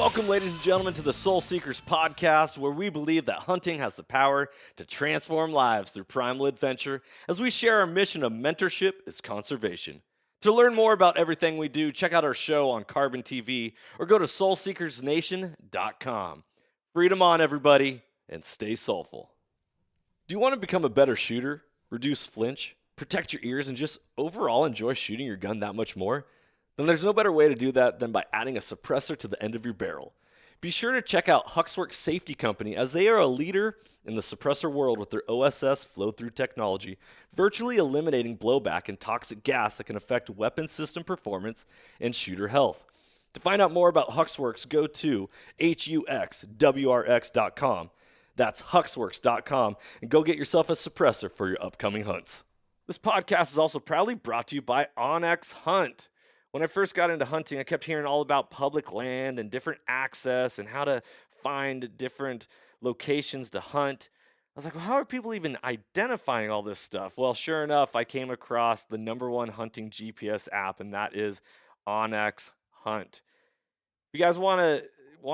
Welcome, ladies and gentlemen, to the Soul Seekers podcast, where we believe that hunting has the power to transform lives through primal adventure, as we share our mission of mentorship is conservation. To learn more about everything we do, check out our show on Carbon TV or go to soulseekersnation.com. Freedom on, everybody, and stay soulful. Do you want to become a better shooter, reduce flinch, protect your ears, and just overall enjoy shooting your gun that much more? Then there's no better way to do that than by adding a suppressor to the end of your barrel. Be sure to check out Huxwrx Safety Co, as they are a leader in the suppressor world with their OSS Flow-Through Technology, virtually eliminating blowback and toxic gas that can affect weapon system performance and shooter health. To find out more about Huxwrx, go to huxwrx.com. That's huxwrx.com, and go get yourself a suppressor for your upcoming hunts. This podcast is also proudly brought to you by OnX Hunt. When I first got into hunting, I kept hearing all about public land and different access and how to find different locations to hunt. I was like, well, how are people even identifying all this stuff? Well, sure enough, I came across the number one hunting GPS app, and that is OnX Hunt. If you guys want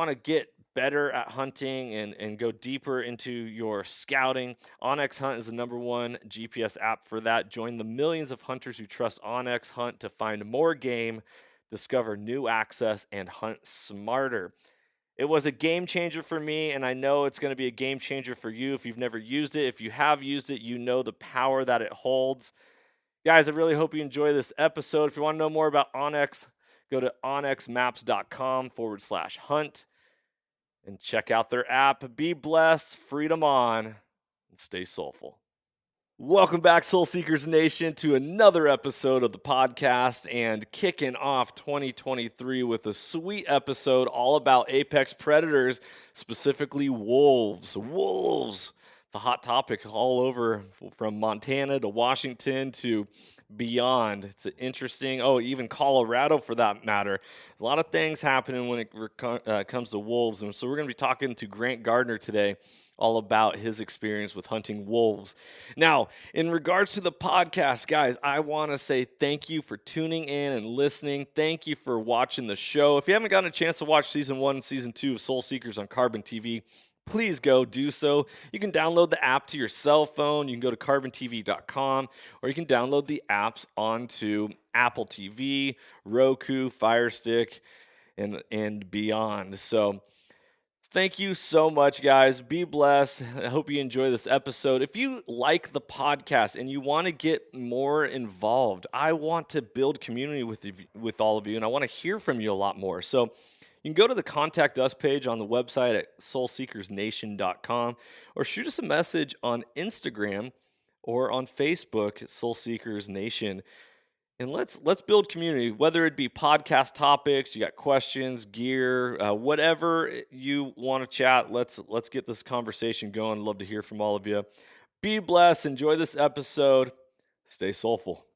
to get better at hunting and go deeper into your scouting, OnX Hunt is the number one GPS app for that. Join the millions of hunters who trust OnX Hunt to find more game, discover new access, and hunt smarter. It was a game changer for me, and I know it's going to be a game changer for you if you've never used it. If you have used it, you know the power that it holds. Guys, I really hope you enjoy this episode. If you want to know more about OnX, go to onxmaps.com/hunt. And check out their app. Be blessed, freedom on, and stay soulful. Welcome back, Soul Seekers Nation, to another episode of the podcast, and kicking off 2023 with a sweet episode all about apex predators, specifically wolves. Wolves! It's a hot topic all over, from Montana to Washington to beyond. It's interesting. Even Colorado for that matter. A lot of things happening when it comes to wolves. And so we're going to be talking to Grant Gardner today all about his experience with hunting wolves. Now, in regards to the podcast, guys, I want to say thank you for tuning in and listening. Thank you for watching the show. If you haven't gotten a chance to watch Season 1 and Season 2 of Soul Seekers on Carbon TV, please go do so. You can download the app to your cell phone. You can go to carbontv.com, or you can download the apps onto Apple TV, Roku, Fire Stick, and beyond. So thank you so much, guys. Be blessed. I hope you enjoy this episode. If you like the podcast and you want to get more involved, I want to build community with all of you, and I want to hear from you a lot more. So you can go to the Contact Us page on the website at soulseekersnation.com, or shoot us a message on Instagram or on Facebook at Soul Seekers Nation. And let's build community, whether it be podcast topics, you got questions, gear, whatever you want to chat. Let's get this conversation going. I'd love to hear from all of you. Be blessed. Enjoy this episode. Stay soulful.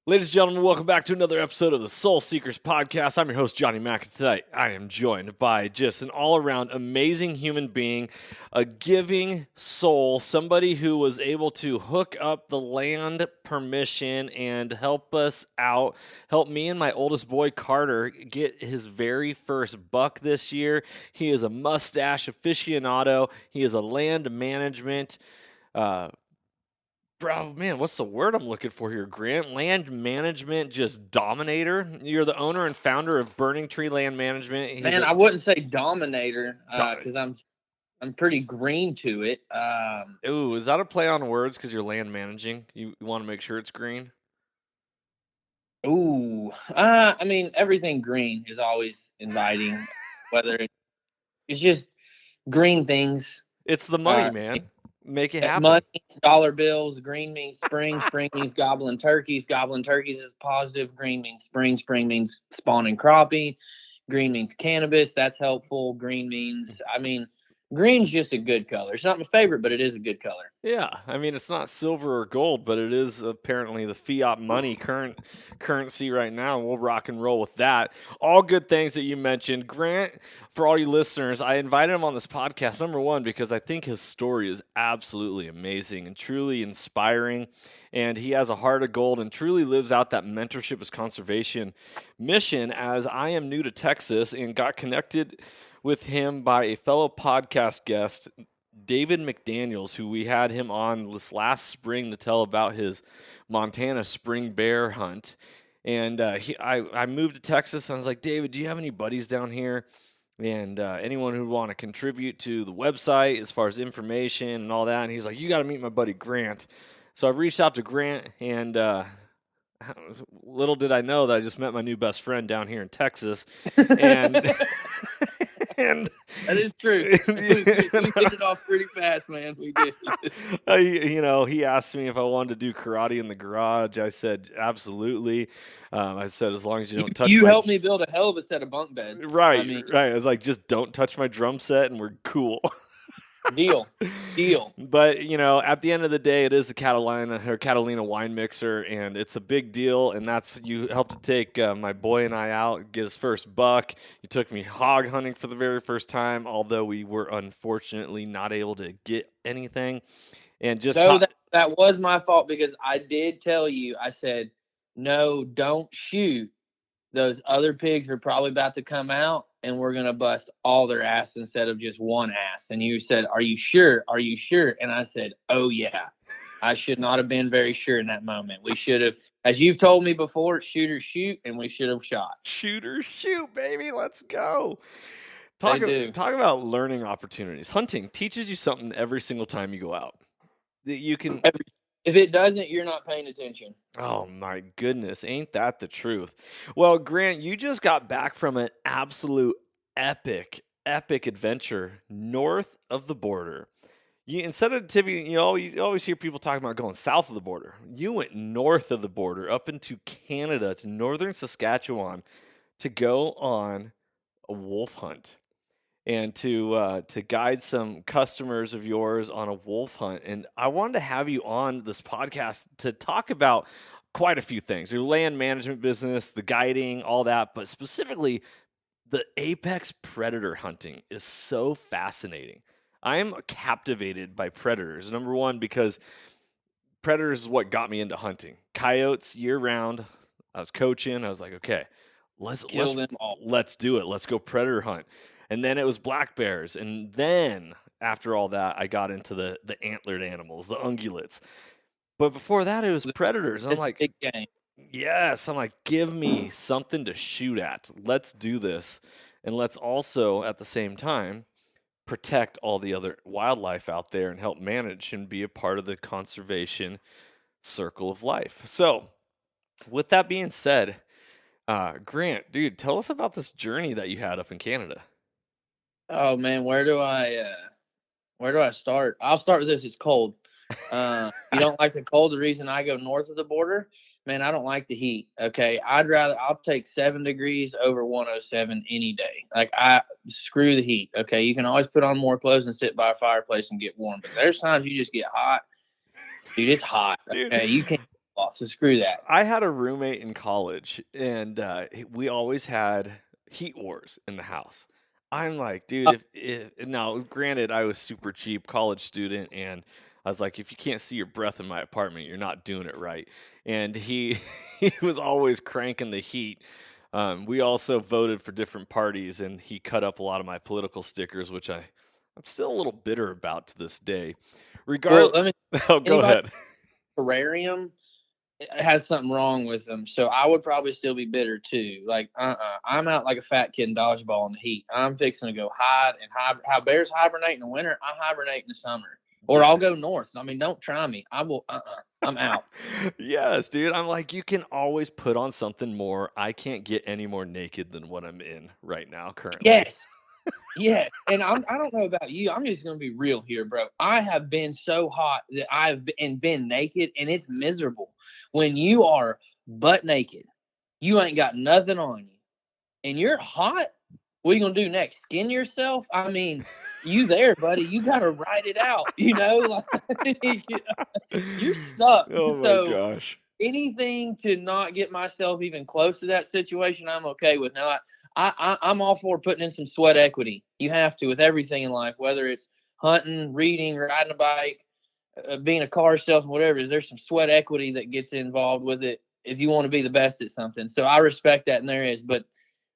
Ladies and gentlemen, welcome back to another episode of the Soul Seekers podcast. I'm your host, Johnny Mack, and tonight I am joined by just an all-around amazing human being, a giving soul, somebody who was able to hook up the land permission and help us out, help me and my oldest boy, Carter, get his very first buck this year. He is a mustache aficionado. He is a land management Bro, man, what's the word I'm looking for here, Grant? Land management, just dominator. You're the owner and founder of Burning Tree Land Management. I wouldn't say dominator because I'm pretty green to it. Ooh, is that a play on words because you're land managing? You want to make sure it's green? Ooh, everything green is always inviting, whether it's just green things. It's the money, man. Make it happen. Money, dollar bills. Green means spring. Spring means gobbling turkeys. Gobbling turkeys is positive. Green means spring. Spring means spawning crappie. Green means cannabis. That's helpful. Green means, Green's just a good color. It's not my favorite, but it is a good color. Yeah, I mean it's not silver or gold, but it is apparently the fiat money currency right now. We'll rock and roll with that. All good things that you mentioned, Grant. For all you listeners, I invited him on this podcast. Number one, because I think his story is absolutely amazing and truly inspiring, and he has a heart of gold and truly lives out that mentorship as conservation mission. As I am new to Texas and got connected with him by a fellow podcast guest, David McDaniels, who we had him on this last spring to tell about his Montana spring bear hunt. And I moved to Texas, and I was like, David, do you have any buddies down here? And anyone who would want to contribute to the website as far as information and all that. And he's like, you got to meet my buddy Grant. So I reached out to Grant, and little did I know that I just met my new best friend down here in Texas. And and that is true. We hit it off pretty fast, man. We did. He asked me if I wanted to do karate in the garage. I said absolutely. I said as long as you don't touch. You helped me build a hell of a set of bunk beds. Right, right. I was like, just don't touch my drum set, and we're cool. Deal. But at the end of the day, it is a Catalina wine mixer, and it's a big deal. And you helped to take my boy and I out, get his first buck. You took me hog hunting for the very first time, although we were unfortunately not able to get anything. And just that was my fault, because I did tell you. I said, no, don't shoot. Those other pigs are probably about to come out, and we're going to bust all their ass instead of just one ass. And you said, are you sure? Are you sure? And I said, oh, yeah. I should not have been very sure in that moment. We should have, as you've told me before, shoot or shoot, and we should have shot. Shoot or shoot, baby. Let's go. Talk about learning opportunities. Hunting teaches you something every single time you go out. That you can... If it doesn't, you're not paying attention. Oh, my goodness. Ain't that the truth? Well, Grant, you just got back from an absolute epic adventure north of the border. Instead of tipping, you always hear people talking about going south of the border. You went north of the border up into Canada, to northern Saskatchewan, to go on a wolf hunt. And to guide some customers of yours on a wolf hunt. And I wanted to have you on this podcast to talk about quite a few things. Your land management business, the guiding, all that, but specifically the apex predator hunting is so fascinating. I am captivated by predators. Number one, because predators is what got me into hunting. Coyotes year round. I was coaching. I was like, okay, let's do it. Let's go predator hunt. And then it was black bears. And then after all that, I got into the antlered animals, the ungulates. But before that, it was predators. I'm like, big game. Yes. I'm like, give me something to shoot at. Let's do this. And let's also, at the same time, protect all the other wildlife out there and help manage and be a part of the conservation circle of life. So with that being said, Grant, dude, tell us about this journey that you had up in Canada. Oh man, where do I start? I'll start with this. It's cold. You don't like the cold. The reason I go north of the border, man, I don't like the heat. Okay. I'll take 7 degrees over 107 any day. Like, screw the heat. Okay. You can always put on more clothes and sit by a fireplace and get warm. But there's times you just get hot. Dude, it's hot. Okay. You can't off, so screw that. I had a roommate in college, and we always had heat wars in the house. I'm like, dude, now granted, I was super cheap college student, and I was like, if you can't see your breath in my apartment, you're not doing it right. And he was always cranking the heat. We also voted for different parties, and he cut up a lot of my political stickers, which I'm still a little bitter about to this day. Regardless, go ahead. Terrarium has something wrong with them, so I would probably still be bitter too. Like, I'm out like a fat kid in dodgeball in the heat. I'm fixing to go hide. How bears hibernate in the winter, I hibernate in the summer. Or I'll go north. I mean, don't try me. I will. I'm out. Yes, dude. I'm like, you can always put on something more. I can't get any more naked than what I'm in right now currently. Yes. Yeah. And I don't know about you. I'm just going to be real here, bro. I have been so hot that I've been naked, and it's miserable. When you are butt naked, you ain't got nothing on you, and you're hot, What are you gonna do next? Skin yourself? I mean, you there, buddy? You gotta ride it out. Like you're stuck. Oh my So gosh. anything to not get myself even close to that situation, I'm okay with. Now, I'm all for putting in some sweat equity. You have to with everything in life, whether it's hunting, reading, riding a bike, being a car salesman, whatever it is. There's some sweat equity that gets involved with it if you want to be the best at something. So I respect that, and there is. But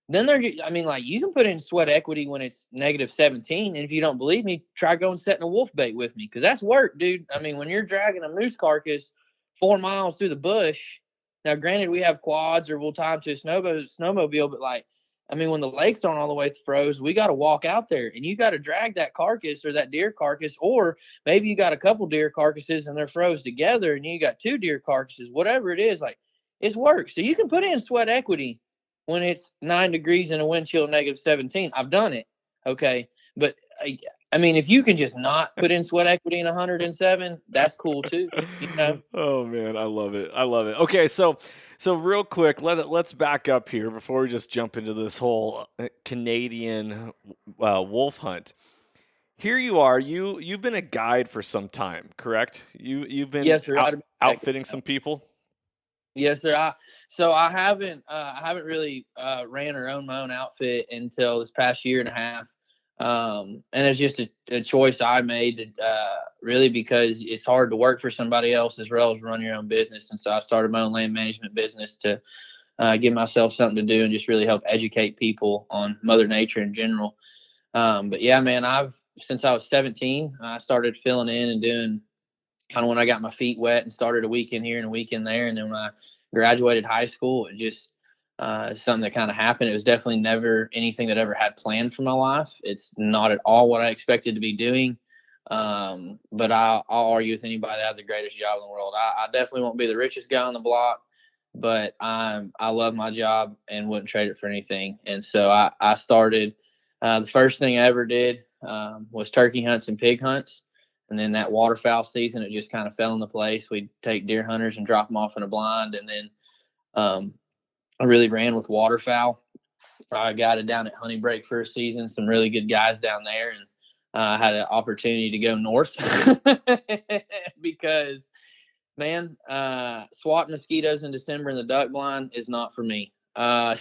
then I mean, like, you can put in sweat equity when it's -17, and if you don't believe me, try going setting a wolf bait with me, because that's work, dude. I mean, when you're dragging a moose carcass 4 miles through the bush. Now, granted, we have quads or we'll tie them to a snowmobile, but like, I mean, when the lakes aren't all the way froze, we got to walk out there, and you got to drag that carcass or that deer carcass, or maybe you got a couple deer carcasses and they're froze together, and you got 2 deer carcasses, whatever it is, like, it's work. So you can put in sweat equity when it's 9 degrees and a wind chill -17. I've done it. Okay. But I mean, if you can just not put in sweat equity in 107, that's cool too. Oh man, I love it. I love it. Okay, so real quick, let's back up here before we just jump into this whole Canadian wolf hunt. Here you are. You've been a guide for some time, correct? You've been Yes, sir. outfitting some people. Yes, sir. I haven't really ran or owned my own outfit until this past year and a half. And it's just a choice I made, really, because it's hard to work for somebody else as well as run your own business. And so I started my own land management business to give myself something to do and just really help educate people on Mother Nature in general. But yeah, man, since I was 17, I started filling in and doing kind of when I got my feet wet and started a weekend here and a weekend there. And then when I graduated high school, it just something that kind of happened. It was definitely never anything that I ever had planned for my life. It's not at all what I expected to be doing. But I'll argue with anybody that had the greatest job in the world. I definitely won't be the richest guy on the block, but I love my job and wouldn't trade it for anything. And so I started, the first thing I ever did was turkey hunts and pig hunts. And then that waterfowl season, it just kind of fell into place. We'd take deer hunters and drop them off in a blind. And then I really ran with waterfowl. I got it down at Honey Break first season, some really good guys down there. And I had an opportunity to go north because, man, swatting mosquitoes in December in the duck blind is not for me. Yep.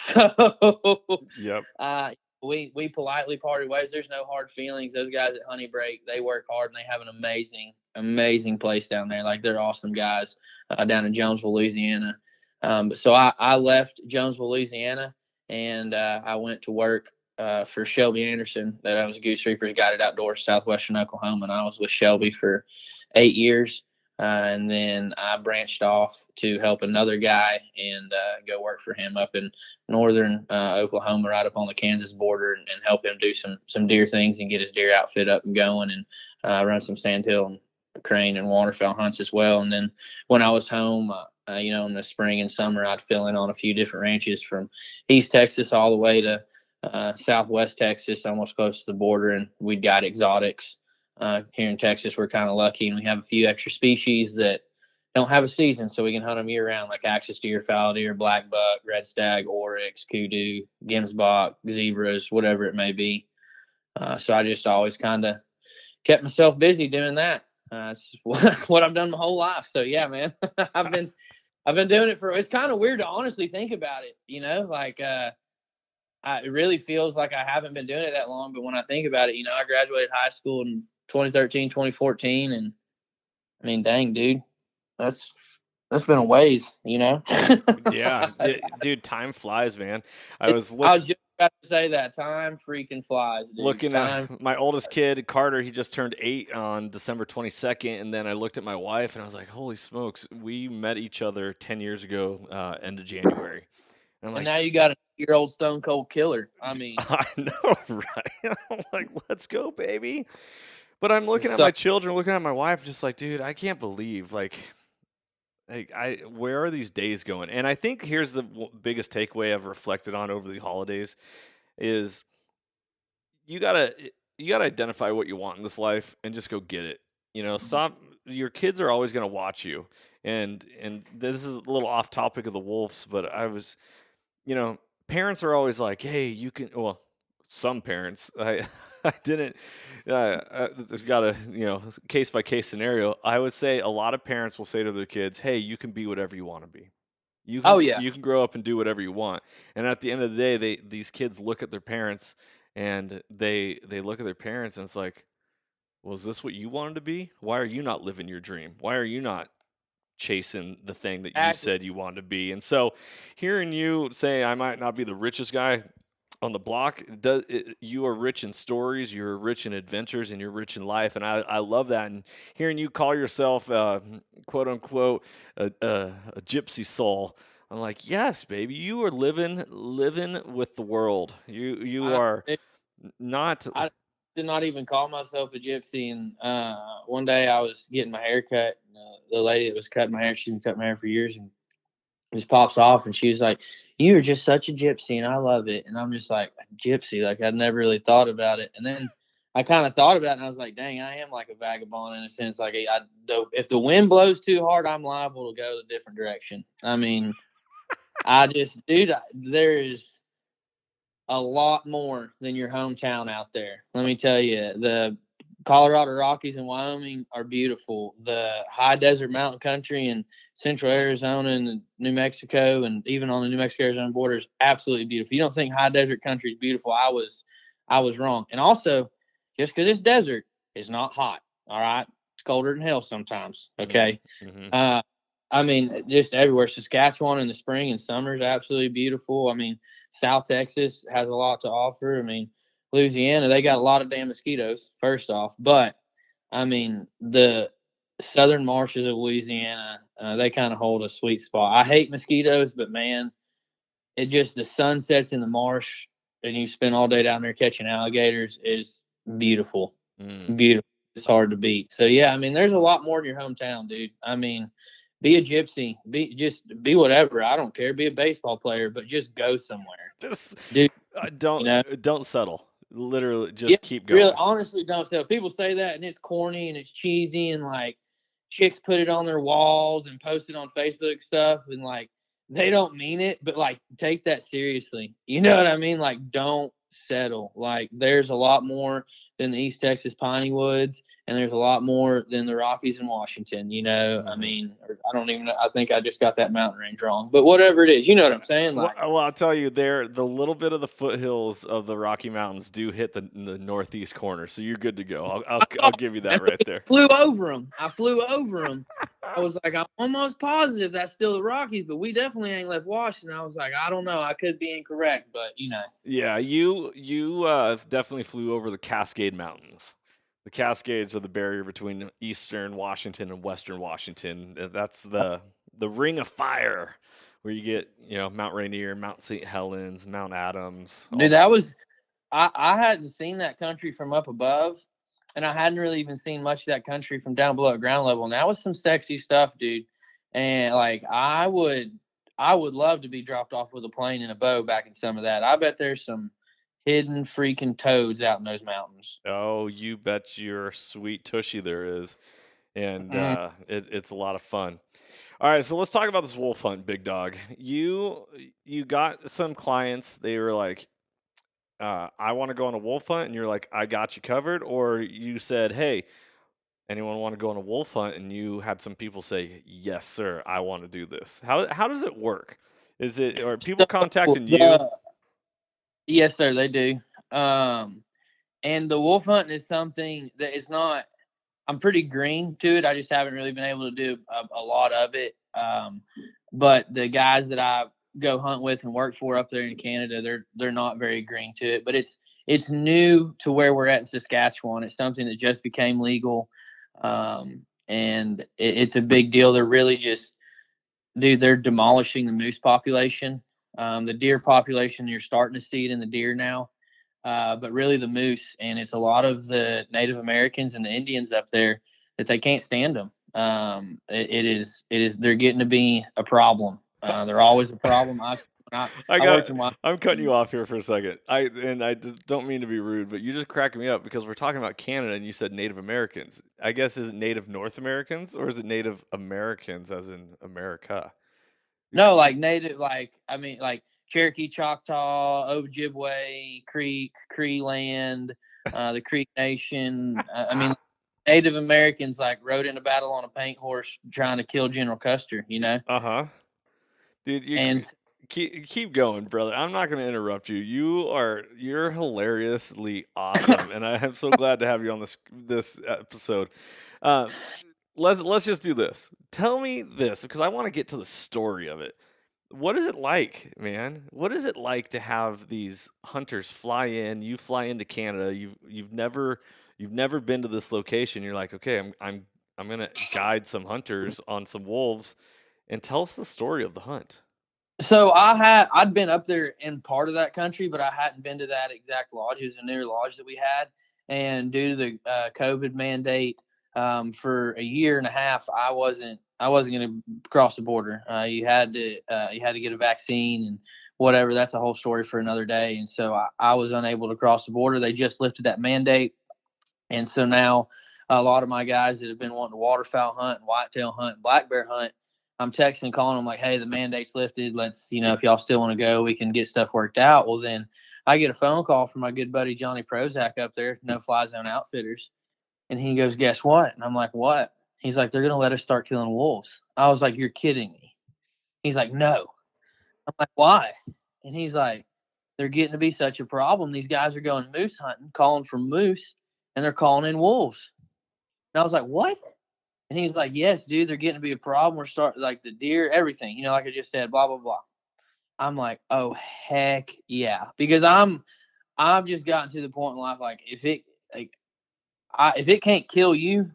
We politely parted ways. There's no hard feelings. Those guys at Honey Break, they work hard, and they have an amazing place down there. Like, they're awesome guys down in Jonesville, Louisiana. So I left Jonesville, Louisiana, and I went to work for Shelby Anderson. That I was Goose Reapers Guided Outdoors, Southwestern Oklahoma, and I was with Shelby for 8 years. And then I branched off to help another guy and go work for him up in northern Oklahoma, right up on the Kansas border, and help him do some deer things and get his deer outfit up and going, and run some sandhill and crane and waterfowl hunts as well. And then when I was home, in the spring and summer, I'd fill in on a few different ranches from East Texas all the way to Southwest Texas, almost close to the border, and we'd guide exotics. Here in Texas, we're kind of lucky, and we have a few extra species that don't have a season, so we can hunt them year round, like axis deer, fallow deer, black buck, red stag, oryx, kudu, gemsbok, zebras, whatever it may be. So I just always kind of kept myself busy doing that. It's what I've done my whole life. So yeah, man, I've been doing it it's kind of weird to honestly think about it, like, it really feels like I haven't been doing it that long, but when I think about it, I graduated high school in 2013, 2014, and I mean, dang, dude, that's been a ways, Yeah, dude, time flies, man. I was just about to say that time freaking flies, dude. Looking at my oldest kid, Carter. He just turned 8 on December 22nd, and then I looked at my wife and I was like, "Holy smokes, we met each other 10 years ago, end of January." And I'm like, now you got a year-old stone cold killer. I mean, I know, right? I'm like, let's go, baby. But I'm looking at my children, looking at my wife, just like, dude, I can't believe, where are these days going? And I think here's the biggest takeaway I've reflected on over the holidays is you gotta identify what you want in this life and just go get it. Stop. Your kids are always gonna watch you. And this is a little off topic of the wolves, but I was, parents are always like, hey, you can. Well, some parents. I didn't. There's got a case by case scenario. I would say a lot of parents will say to their kids, "Hey, you can be whatever you want to be. Oh yeah, You can grow up and do whatever you want." And at the end of the day, these kids look at their parents and they look at their parents and it's like, "Was this what you wanted to be? Why are you not living your dream? Why are you not chasing the thing that you exactly. said you wanted to be?" And so, hearing you say, "I might not be the richest guy on the block," you are rich in stories, you're rich in adventures, and you're rich in life, and I love that. And hearing you call yourself quote unquote a gypsy soul, I'm like, yes, baby, you are living with the world. You I are not. I did not even call myself a gypsy. And one day I was getting my hair cut. And, the lady that was cutting my hair, she's been cutting my hair for years, and just pops off, and she was like, "You're just such a gypsy, and I love it." And I'm just like, gypsy, like I'd never really thought about it. And then I kind of thought about it, and I was like, dang, I am like a vagabond in a sense. Like, if the wind blows too hard, I'm liable to go a different direction. I mean, I just, dude, there is a lot more than your hometown out there. Let me tell you, the Colorado Rockies and Wyoming are beautiful. The high desert mountain country in central Arizona and New Mexico, and even on the New Mexico Arizona border, is absolutely beautiful. You don't think high desert country is beautiful? I was wrong. And also, just because it's desert, it's not hot. All right, it's colder than hell sometimes. Okay. Mm-hmm. I mean, just everywhere. Saskatchewan in the spring and summer is absolutely beautiful. I mean, South Texas has a lot to offer. I mean, Louisiana, they got a lot of damn mosquitoes, first off. But, I mean, the southern marshes of Louisiana, they kind of hold a sweet spot. I hate mosquitoes, but, man, the sun sets in the marsh and you spend all day down there catching alligators is beautiful. Mm. Beautiful. It's hard to beat. So, yeah, I mean, there's a lot more in your hometown, dude. I mean, be a gypsy, be whatever. I don't care. Be a baseball player, but just go somewhere, Just dude. You know, don't settle. Literally, yeah, just keep really, going. honestly, don't sell. People say that, and it's corny and it's cheesy, and like chicks put it on their walls and post it on Facebook stuff, and like they don't mean it, but like take that seriously. You know what I mean? Like, don't settle. Like, there's a lot more than the East Texas piney woods, and there's a lot more than the Rockies in Washington. You know, I mean, I don't even know. I think I just got that mountain range wrong, but whatever it is, you know what I'm saying? Like, Well, I'll tell you, the little bit of the foothills of the Rocky Mountains do hit the northeast corner, so you're good to go. I'll give you that right there. flew over them. I flew over them. I was like, I'm almost positive that's still the Rockies, but we definitely ain't left Washington. I was like, I don't know. I could be incorrect, but you know. Yeah, you definitely flew over the Cascade Mountains. The Cascades are the barrier between eastern Washington and western Washington. That's the Ring of Fire, where you get Mount Rainier, Mount St. Helens, Mount Adams. Dude, I hadn't seen that country from up above, and I hadn't really even seen much of that country from down below at ground level. And that was some sexy stuff, dude. And like I would love to be dropped off with a plane and a bow back in some of that. I bet there's some hidden freaking toads out in those mountains. Oh, you bet your sweet tushy there is. And Mm. it's a lot of fun. All right, so let's talk about this wolf hunt, big dog. You got some clients. They were like, "I want to go on a wolf hunt," and you're like, "I got you covered." Or you said, "Hey, anyone want to go on a wolf hunt?" And you had some people say, "Yes, sir, I want to do this." How does it work? Is it are people So contacting you? yes, sir, they do. Um, and the wolf hunting is something that is not. I'm pretty green to it. I just haven't really been able to do a lot of it. But the guys that I go hunt with and work for up there in Canada, they're not very green to it. But it's new to where we're at in Saskatchewan. It's something that just became legal, and it's a big deal. They're really just, dude, they're demolishing the moose population. The deer population, you're starting to see it in the deer now. But really the moose, and it's a lot of the Native Americans and the Indians up there that they can't stand them. They're getting to be a problem. They're always a problem. I I worked got. in I'm cutting you Washington. off here for a second. I don't mean to be rude, but you just cracking me up because we're talking about Canada and you said Native Americans. I guess is it Native North Americans or is it Native Americans as in America? No, like native, like Cherokee, Choctaw, Ojibwe, Creek, Cree land, the Creek Nation. Native Americans like rode into battle on a paint horse trying to kill General Custer. Uh-huh. Dude, And keep going, brother. I'm not going to interrupt you. You're hilariously awesome, and I am so glad to have you on this episode. Uh, let's just do this. Tell me this because I want to get to the story of it. What is it like, man? What is it like to have these hunters fly in? You fly into Canada. You've never been to this location. You're like, okay, I'm gonna guide some hunters on some wolves, and tell us the story of the hunt. so I'd been up there in part of that country, but I hadn't been to that exact lodge. It was a newer lodge that we had, and due to the COVID mandate, for a year and a half, I wasn't going to cross the border. You had to get a vaccine and whatever. That's a whole story for another day. And so I was unable to cross the border. They just lifted that mandate, and so now a lot of my guys that have been wanting to waterfowl hunt, and whitetail hunt, and black bear hunt, I'm texting, calling them like, hey, the mandate's lifted. Let's, if y'all still want to go, we can get stuff worked out. Well, then I get a phone call from my good buddy Johnny Prozac up there, No Fly Zone Outfitters. And he goes, guess what? And I'm like, what? He's like, they're going to let us start killing wolves. I was like, you're kidding me. He's like, no. I'm like, why? And he's like, they're getting to be such a problem. These guys are going moose hunting, calling for moose, and they're calling in wolves. And I was like, what? And he's like, yes, dude, they're getting to be a problem. We're starting like the deer, everything, like I just said, blah, blah, blah. I'm like, oh, heck yeah. Because I've just gotten to the point in life, like, if it can't kill you,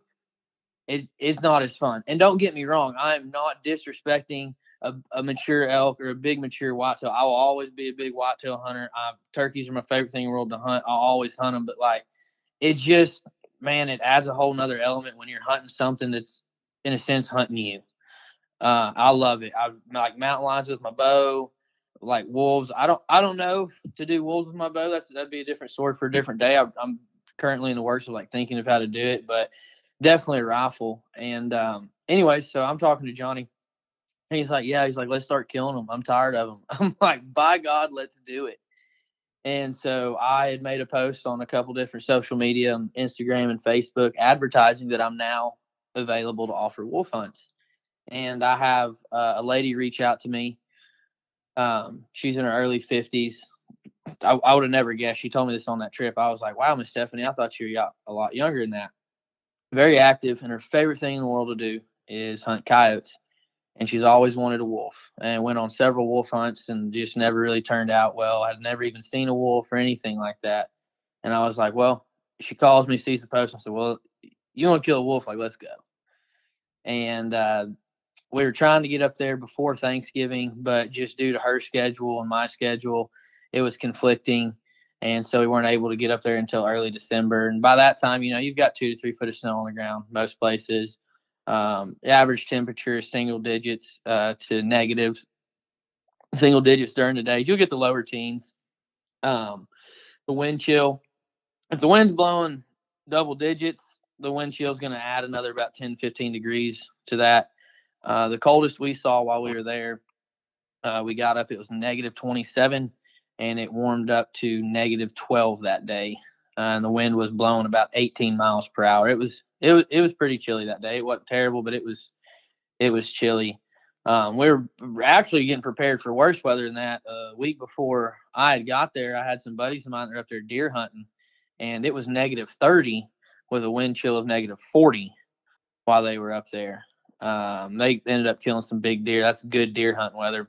it's not as fun. And don't get me wrong, I'm not disrespecting a mature elk or a big mature whitetail. I will always be a big whitetail hunter. Turkeys are my favorite thing in the world to hunt. I'll always hunt them, but like, it's just, man, it adds a whole nother element when you're hunting something that's in a sense hunting you. I love it. I like mountain lions with my bow, like wolves. I don't know to do wolves with my bow. That'd be a different story for a different day. I'm currently in the works of like thinking of how to do it, but definitely a rifle. And anyway, so I'm talking to Johnny. He's like, yeah. He's like, let's start killing them. I'm tired of them. I'm like, by God, let's do it. And so I had made a post on a couple different social media, Instagram and Facebook, advertising that I'm now available to offer wolf hunts. And I have a lady reach out to me. She's in her early 50s. I would have never guessed. She told me this on that trip. I was like, wow, Miss Stephanie, I thought you were a lot younger than that. Very active, and her favorite thing in the world to do is hunt coyotes. And she's always wanted a wolf, and went on several wolf hunts and just never really turned out well. I'd never even seen a wolf or anything like that. And I was like, well, she calls me, sees the post. I said, well, you want to kill a wolf? Like, let's go. And we were trying to get up there before Thanksgiving, but just due to her schedule and my schedule, it was conflicting. And so we weren't able to get up there until early December. And by that time, you've got 2 to 3 foot of snow on the ground, most places. The average temperature is single digits to negatives, single digits during the days. You'll get the lower teens. The wind chill, if the wind's blowing double digits, the wind chill is going to add another about 10, 15 degrees to that. The coldest we saw while we were there, we got up, it was negative 27, and it warmed up to negative 12 that day. And the wind was blowing about 18 miles per hour. It was pretty chilly that day. It wasn't terrible, but it was chilly. We were actually getting prepared for worse weather than that. A week before I had got there, I had some buddies of mine that were up there deer hunting, and it was negative 30 with a wind chill of negative 40 while they were up there. They ended up killing some big deer. That's good deer hunting weather.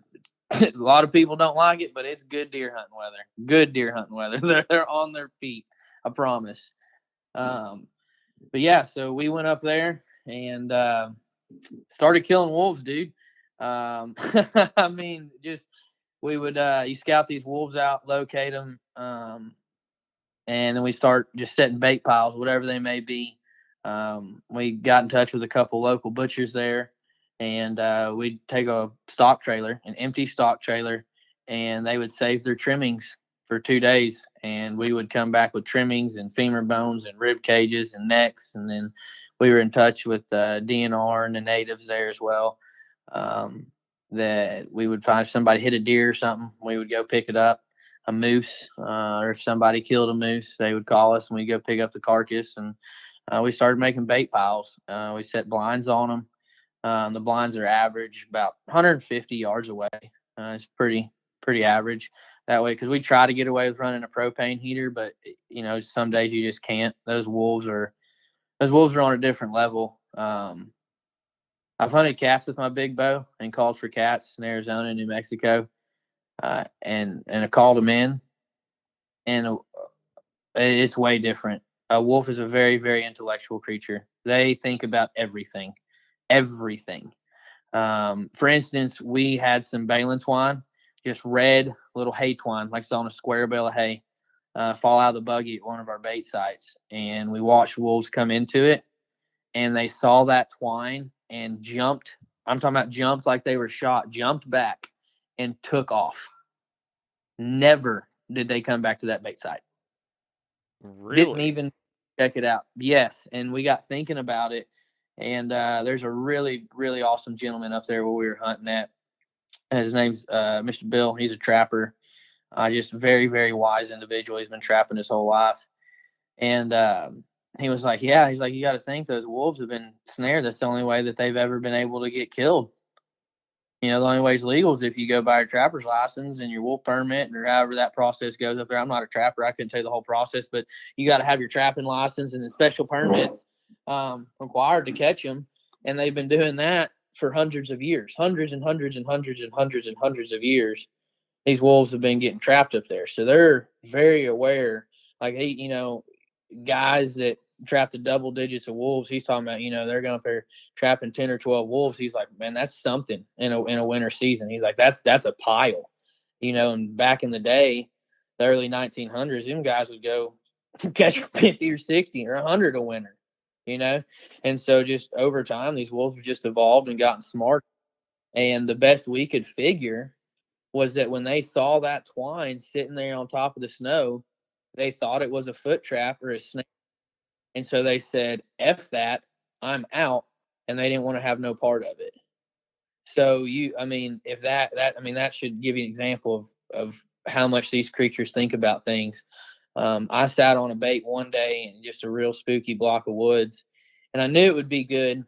A lot of people don't like it, but it's good deer hunting weather. Good deer hunting weather. They're on their feet, I promise. But yeah, so we went up there and started killing wolves, dude. I mean, just we would you scout these wolves out, locate them, and then we start just setting bait piles, whatever they may be. We got in touch with a couple local butchers there, and we'd take a stock trailer, an empty stock trailer, and they would save their trimmings for 2 days, and we would come back with trimmings and femur bones and rib cages and necks. And then we were in touch with DNR and the natives there as well. that we would find if somebody hit a deer or something, we would go pick it up. A moose, or if somebody killed a moose, they would call us and we'd go pick up the carcass. And we started making bait piles. We set blinds on them. The blinds are average about 150 yards away. It's pretty average that way, because we try to get away with running a propane heater, but some days you just can't. Those wolves are on a different level. I've hunted cats with my big bow and called for cats in Arizona and New Mexico, and I called them in, and it's way different. A wolf is a very, very intellectual creature. They think about everything. For instance, we had some balin twine, just red little hay twine, like it's on a square bale of hay, fall out of the buggy at one of our bait sites. And we watched wolves come into it, and they saw that twine and jumped. I'm talking about jumped like they were shot, jumped back and took off. Never did they come back to that bait site. Really? Didn't even check it out. Yes. And we got thinking about it. And there's a really, really awesome gentleman up there where we were hunting at. His name's Mr. Bill. He's a trapper. Just very, very wise individual. He's been trapping his whole life. And he was like, yeah, he's like, you got to think those wolves have been snared. That's the only way that they've ever been able to get killed. The only way it's legal is if you go buy a trapper's license and your wolf permit, or however that process goes up there. I'm not a trapper. I couldn't tell you the whole process, but you got to have your trapping license and the special permits required to catch them. And they've been doing that for hundreds of years, hundreds and hundreds and hundreds and hundreds and hundreds of years. These wolves have been getting trapped up there. So they're very aware. Like, guys that trapped the double digits of wolves, he's talking about, they're going up there trapping 10 or 12 wolves. He's like, man, that's something in a winter season. He's like, that's a pile, and back in the day, the early 1900s, them guys would go catch 50 or 60 or 100 a winter, and so just over time, these wolves have just evolved and gotten smart. And the best we could figure was that when they saw that twine sitting there on top of the snow, they thought it was a foot trap or a snake. And so they said, F that, I'm out. And they didn't want to have no part of it. So if that should give you an example of how much these creatures think about things. I sat on a bait one day in just a real spooky block of woods, and I knew it would be good.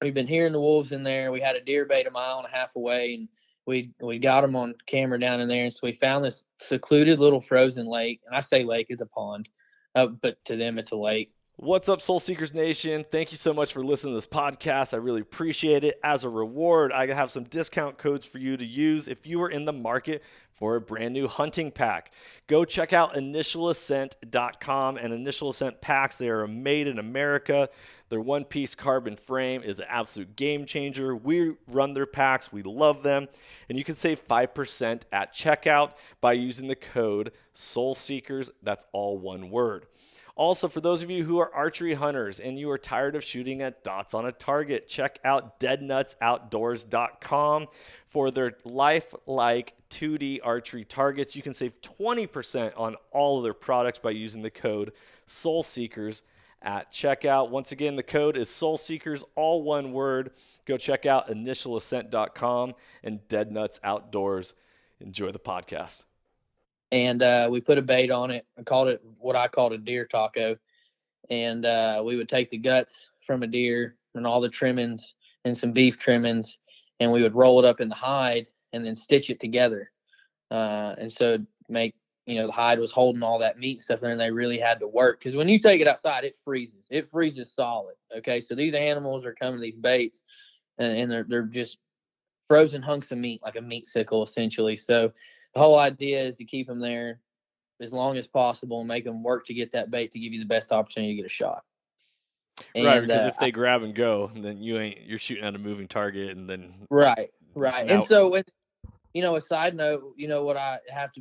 We've been hearing the wolves in there. We had a deer bait a mile and a half away, and we got them on camera down in there. And so we found this secluded little frozen lake. And I say lake is a pond, but to them it's a lake. What's up, Soul Seekers Nation? Thank you so much for listening to this podcast. I really appreciate it. As a reward, I have some discount codes for you to use if you are in the market for a brand new hunting pack. Go check out initialascent.com and Initial Ascent packs. They are made in America. Their one-piece carbon frame is an absolute game changer. We run their packs. We love them. And you can save 5% at checkout by using the code SOULSEEKERS. That's all one word. Also, for those of you who are archery hunters and you are tired of shooting at dots on a target, check out deadnutsoutdoors.com for their lifelike 2D archery targets. You can save 20% on all of their products by using the code SOULSEEKERS at checkout. Once again, the code is SOULSEEKERS, all one word. Go check out initialascent.com and Dead Nuts Outdoors. Enjoy the podcast. And we put a bait on it. I called it what I called a deer taco. And we would take the guts from a deer and all the trimmings and some beef trimmings, and we would roll it up in the hide and then stitch it together. And so make, the hide was holding all that meat and stuff there, and they really had to work. Because when you take it outside, it freezes. It freezes solid. Okay, so these animals are coming to these baits, and they're just frozen hunks of meat, like a meat sickle, essentially. So the whole idea is to keep them there as long as possible and make them work to get that bait to give you the best opportunity to get a shot. Right, because if they grab and go, then you're shooting at a moving target, and then right. And so a side note, what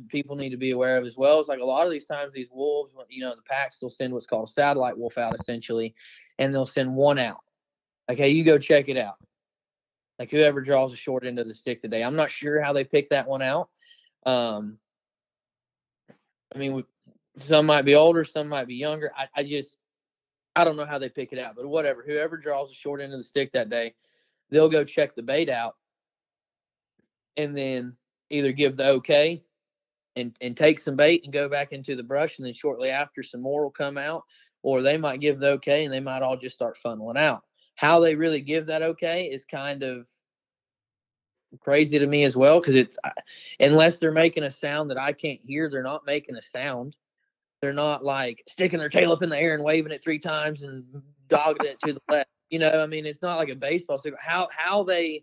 people need to be aware of as well is, like, a lot of these times these wolves, the packs, they'll send what's called a satellite wolf out, essentially, and they'll send one out. Like, hey, you go check it out. Like, whoever draws the short end of the stick today. I'm not sure how they pick that one out. Some might be older, some might be younger. I don't know how they pick it out, but whatever. Whoever draws the short end of the stick that day, they'll go check the bait out. and then either give the okay and take some bait and go back into the brush, and then shortly after some more will come out, or they might give the okay and they might all just start funneling out. How they really give that okay is kind of crazy to me as well, because it's unless they're making a sound that I can't hear, they're not making a sound. They're not like sticking their tail up in the air and waving it 3 times and dogging it to the left. I mean, it's not like a baseball signal. How they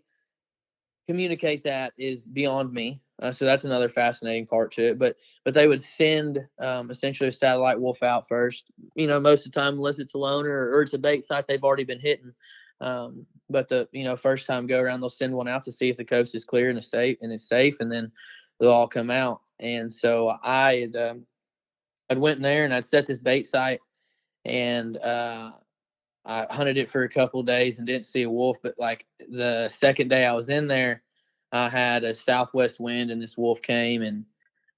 communicate that is beyond me. So that's another fascinating part to it. But they would send essentially a satellite wolf out first. Most of the time, unless it's a loner or it's a bait site they've already been hitting. But the first time go around, they'll send one out to see if the coast is clear and it's safe, and then they'll all come out. And so I'd went in there and I'd set this bait site, and I hunted it for a couple of days and didn't see a wolf. But like the second day I was in there, I had a southwest wind and this wolf came, and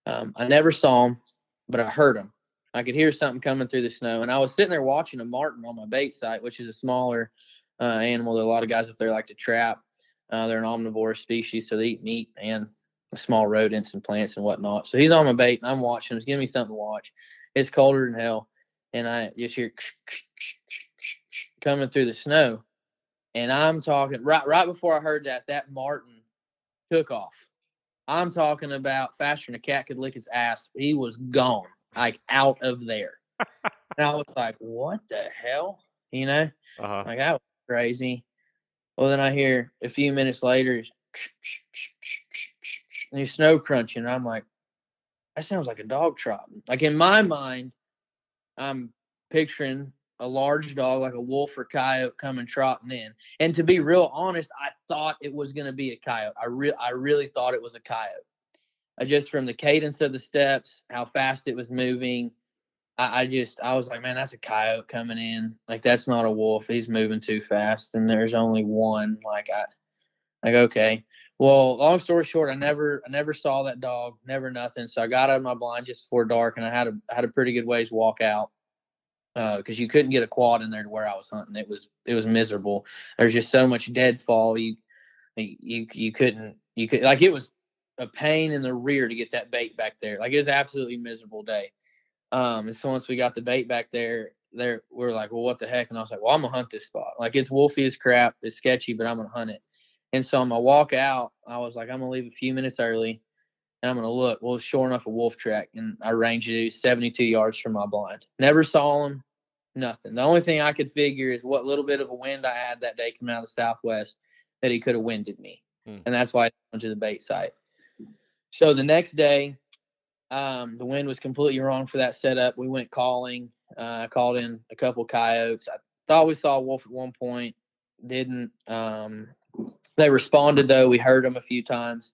I never saw him, but I heard him. I could hear something coming through the snow, and I was sitting there watching a marten on my bait site, which is a smaller animal that a lot of guys up there like to trap. They're an omnivorous species, so they eat meat and small rodents and plants and whatnot. So he's on my bait, and I'm watching him. He's giving me something to watch. It's colder than hell, and I just hear coming through the snow, and I'm talking right before I heard that marten took off. I'm talking about faster than a cat could lick his ass. He was gone, like out of there. And I was like, what the hell? Uh-huh. Like, that was crazy. Well, then I hear a few minutes later, and he's snow crunching. And I'm like, that sounds like a dog trotting. Like, in my mind, I'm picturing a large dog like a wolf or coyote coming trotting in. And to be real honest, I thought it was going to be a coyote. I really thought it was a coyote. Just from the cadence of the steps, how fast it was moving, I was like, man, that's a coyote coming in. Like, that's not a wolf. He's moving too fast, and there's only one. Okay. Well, long story short, I never saw that dog, never nothing. So I got out of my blind just before dark, and I had a pretty good ways walk out. Because you couldn't get a quad in there to where I was hunting. It was miserable. There's just so much deadfall. You couldn't, like, it was a pain in the rear to get that bait back there. Like, it was an absolutely miserable day. And so once we got the bait back there, we were like, well, what the heck? And I was like, well, I'm gonna hunt this spot. Like, it's wolfy as crap. It's sketchy, but I'm gonna hunt it. And so on my walk out, I was like, I'm gonna leave a few minutes early, and I'm going to look. Well, sure enough, a wolf track, and I ranged it 72 yards from my blind. Never saw him, nothing. The only thing I could figure is what little bit of a wind I had that day coming out of the southwest, that he could have winded me. And that's why I went to the bait site. So the next day, the wind was completely wrong for that setup. We went calling. I called in a couple coyotes. I thought we saw a wolf at one point. Didn't. They responded, though. We heard them a few times,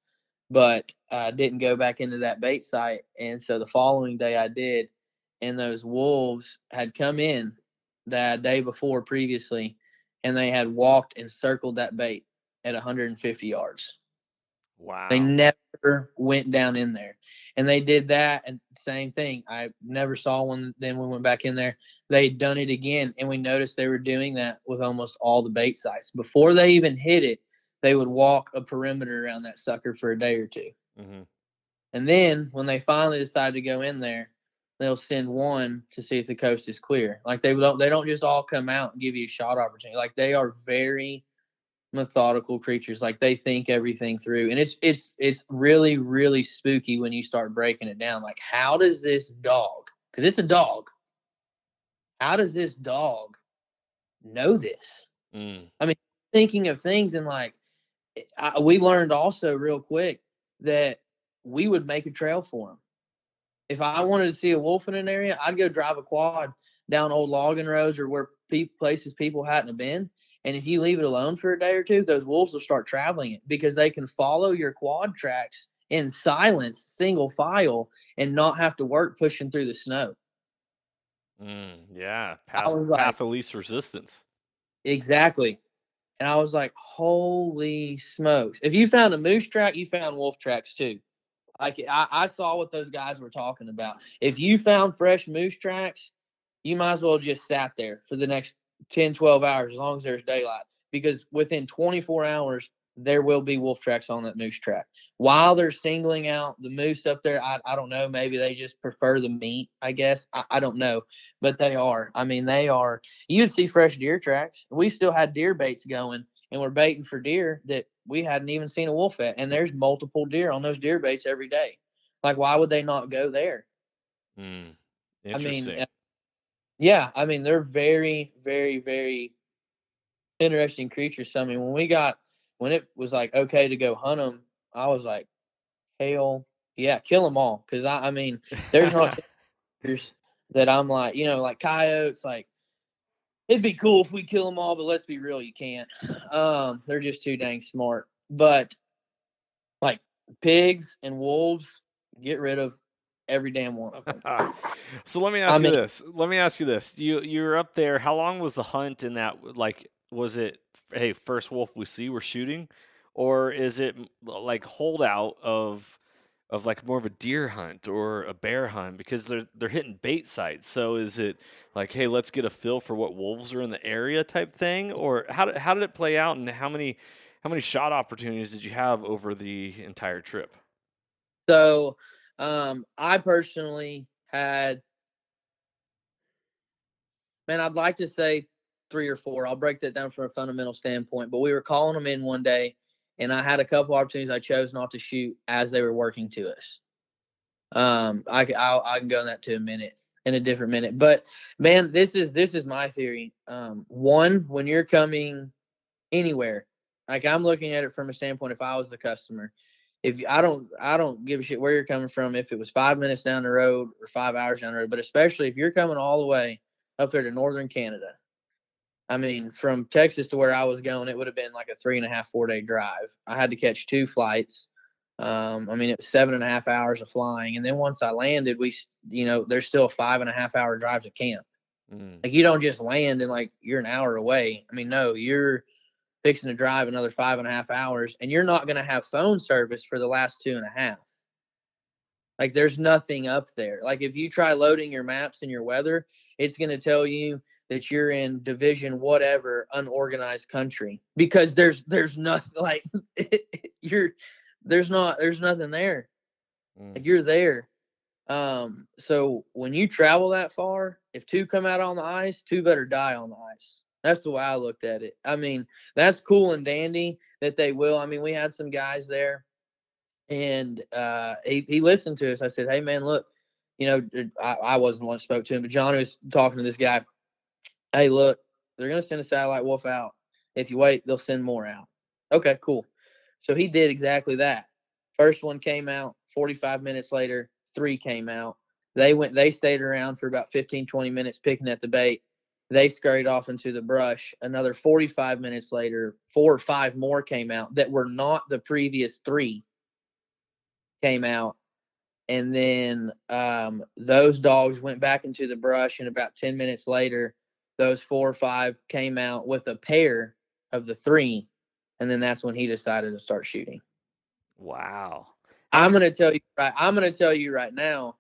but didn't go back into that bait site. And so the following day I did, and those wolves had come in that day before previously, and they had walked and circled that bait at 150 yards. Wow. They never went down in there. And they did that, and same thing. I never saw one. Then we went back in there. They'd done it again, and we noticed they were doing that with almost all the bait sites. Before they even hit it, they would walk a perimeter around that sucker for a day or two. Mm-hmm. And then when they finally decide to go in there, they'll send one to see if the coast is clear. Like, they don't just all come out and give you a shot opportunity. Like, they are very methodical creatures. Like, they think everything through, and it's really, really spooky when you start breaking it down. Like, how does this dog, because it's a dog, how does this dog know this? I mean, thinking of things, and like, we learned also real quick that we would make a trail for them. If I wanted to see a wolf in an area, I'd go drive a quad down old logging roads or where places people hadn't been. And if you leave it alone for a day or two, those wolves will start traveling it, because they can follow your quad tracks in silence, single file, and not have to work pushing through the snow. Yeah. I was like, Path of least resistance. exactly. And I was like, holy smokes. If you found a moose track, you found wolf tracks too. Like, I saw what those guys were talking about. If you found fresh moose tracks, you might as well just sat there for the next 10, 12 hours, as long as there's daylight. Because within 24 hours, there will be wolf tracks on that moose track. While they're singling out the moose up there, I don't know. Maybe they just prefer the meat, I guess. I don't know. But they are. I mean, they are. You'd see fresh deer tracks. We still had deer baits going, and we're baiting for deer that we hadn't even seen a wolf at. And there's multiple deer on those deer baits every day. Like, why would they not go there? I mean, Interesting. yeah. I mean, they're very, very, very interesting creatures. So, I mean, when it was like okay to go hunt them, I was like, hell yeah, kill them all. Because I mean, there's not creatures that I'm like, like coyotes. Like, it'd be cool if we kill them all, but let's be real, you can't. They're just too dang smart. But like pigs and wolves, get rid of every damn one of them. So let me I ask you mean, this. Let me ask you this. You were up there. How long was the hunt in that? Like, was it, hey, first wolf we see, we're shooting, or is it like holdout of like more of a deer hunt or a bear hunt because they're hitting bait sites? So is it like, hey, let's get a feel for what wolves are in the area type thing, or how did it play out, and how many shot opportunities did you have over the entire trip? so I personally had, man, I'd like to say 3 or 4. I'll break that down from a fundamental standpoint. But we were calling them in one day, and I had a couple opportunities I chose not to shoot as they were working to us. I can go in that to a minute in a different minute. But man, this is my theory. One, when you're coming anywhere, like I'm looking at it from a standpoint. If I was the customer, if I don't give a shit where you're coming from. If it was 5 minutes down the road or 5 hours down the road, but especially if you're coming all the way up there to northern Canada. I mean, from Texas to where I was going, it would have been like a 3.5, 4 day drive. I had to catch 2 flights. I mean, it was 7.5 hours of flying, and then once I landed, there's still a 5.5 hour drive to camp. Mm. Like, you don't just land and like you're an hour away. I mean, no, you're fixing to drive another 5.5 hours, and you're not going to have phone service for the last 2.5. Like, there's nothing up there. Like, if you try loading your maps and your weather, it's going to tell you that you're in division whatever unorganized country, because there's nothing like you're there's nothing there. Mm. Like, you're there. So when you travel that far, if 2 come out on the ice, 2 better die on the ice. That's the way I looked at it. I mean, that's cool and dandy that they will. I mean, we had some guys there, and he listened to us. I said, "Hey man, look, I wasn't the one who spoke to him, but John was talking to this guy. Hey, look, they're gonna send a satellite wolf out. If you wait, they'll send more out." Okay, cool. So he did exactly that. First one came out. 45 minutes later, 3 came out. They stayed around for about 15, 20 minutes picking at the bait. They scurried off into the brush. Another 45 minutes later, 4 or 5 more came out that were not the previous 3 came out. And then those dogs went back into the brush, and about 10 minutes later, those 4 or 5 came out with a pair of the 3, and then that's when he decided to start shooting. Wow. How I'm many? going to tell you right. I'm going to tell you right now,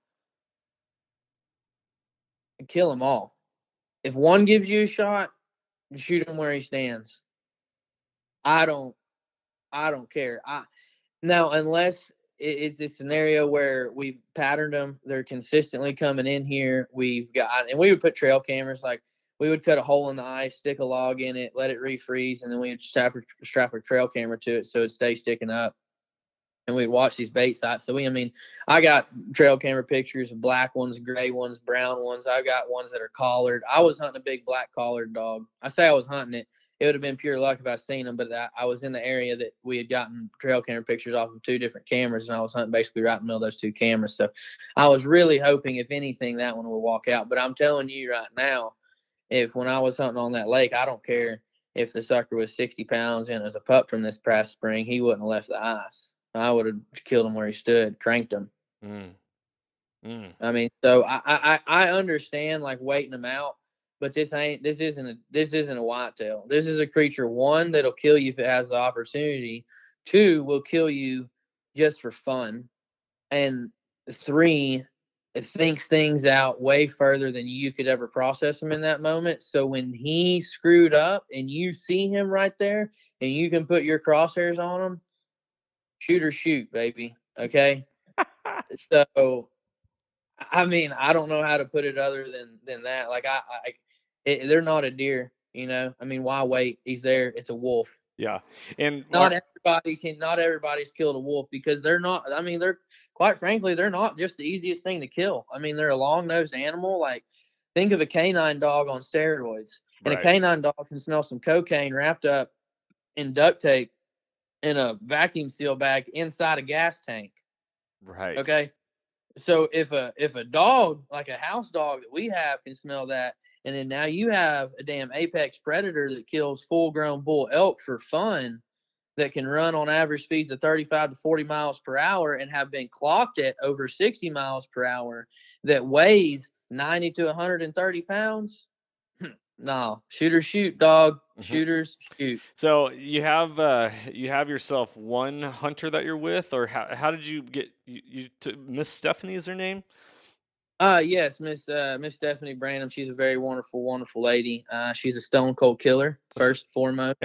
kill them all. If one gives you a shot, shoot him where he stands. I don't. I don't care. Now, unless it's a scenario where we've patterned them, they're consistently coming in here. And we would put trail cameras. Like, we would cut a hole in the ice, stick a log in it, let it refreeze, and then we would strap a trail camera to it so it stays sticking up. And we'd watch these bait sites. So I got trail camera pictures of black ones, gray ones, brown ones. I got ones that are collared. I was hunting a big black collared dog. I say I was hunting it. It would have been pure luck if I seen them, but I was in the area that we had gotten trail camera pictures off of 2 different cameras, and I was hunting basically right in the middle of those 2 cameras. So I was really hoping, if anything, that one would walk out. But I'm telling you right now, if when I was hunting on that lake, I don't care if the sucker was 60 pounds and it was a pup from this past spring, he wouldn't have left the ice. I would have killed him where he stood, cranked him. Mm. Mm. I mean, so I understand like waiting them out, but this isn't a whitetail. This is a creature, one, that'll kill you if it has the opportunity. 2, will kill you just for fun, and 3, it thinks things out way further than you could ever process them in that moment. So when he screwed up and you see him right there and you can put your crosshairs on him, shoot or shoot, baby. Okay. So, I mean, I don't know how to put it other than that. Like they're not a deer, you know. I mean, why wait? He's there. It's a wolf. Yeah. And Not everybody's killed a wolf because they're not. I mean, they're quite frankly, they're not just the easiest thing to kill. I mean, they're a long-nosed animal. Like, think of a canine dog on steroids, and a right. canine dog can smell some cocaine wrapped up in duct tape in a vacuum seal bag inside a gas tank. Right. Okay. So if a dog, like a house dog that we have, can smell that, and then now you have a damn apex predator that kills full grown bull elk for fun, that can run on average speeds of 35 to 40 miles per hour and have been clocked at over 60 miles per hour, that weighs 90 to 130 pounds. No, shooters shoot, dog. Mm-hmm. Shooters shoot. So you have yourself one hunter that you're with, or how did you get Miss Stephanie is her name? Yes, Miss Stephanie Branham. She's a very wonderful, wonderful lady. She's a stone cold killer, first and foremost.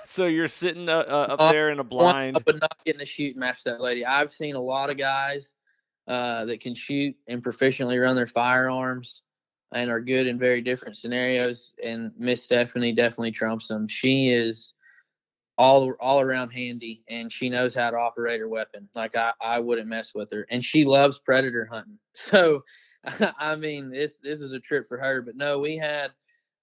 So you're sitting up there in a blind, but not getting a shooting match. That lady. I've seen a lot of guys that can shoot and proficiently run their firearms and are good in very different scenarios. And Miss Stephanie definitely trumps them. She is all around handy, and she knows how to operate her weapon. Like, I wouldn't mess with her, and she loves predator hunting. So, I mean, this is a trip for her. But no, we had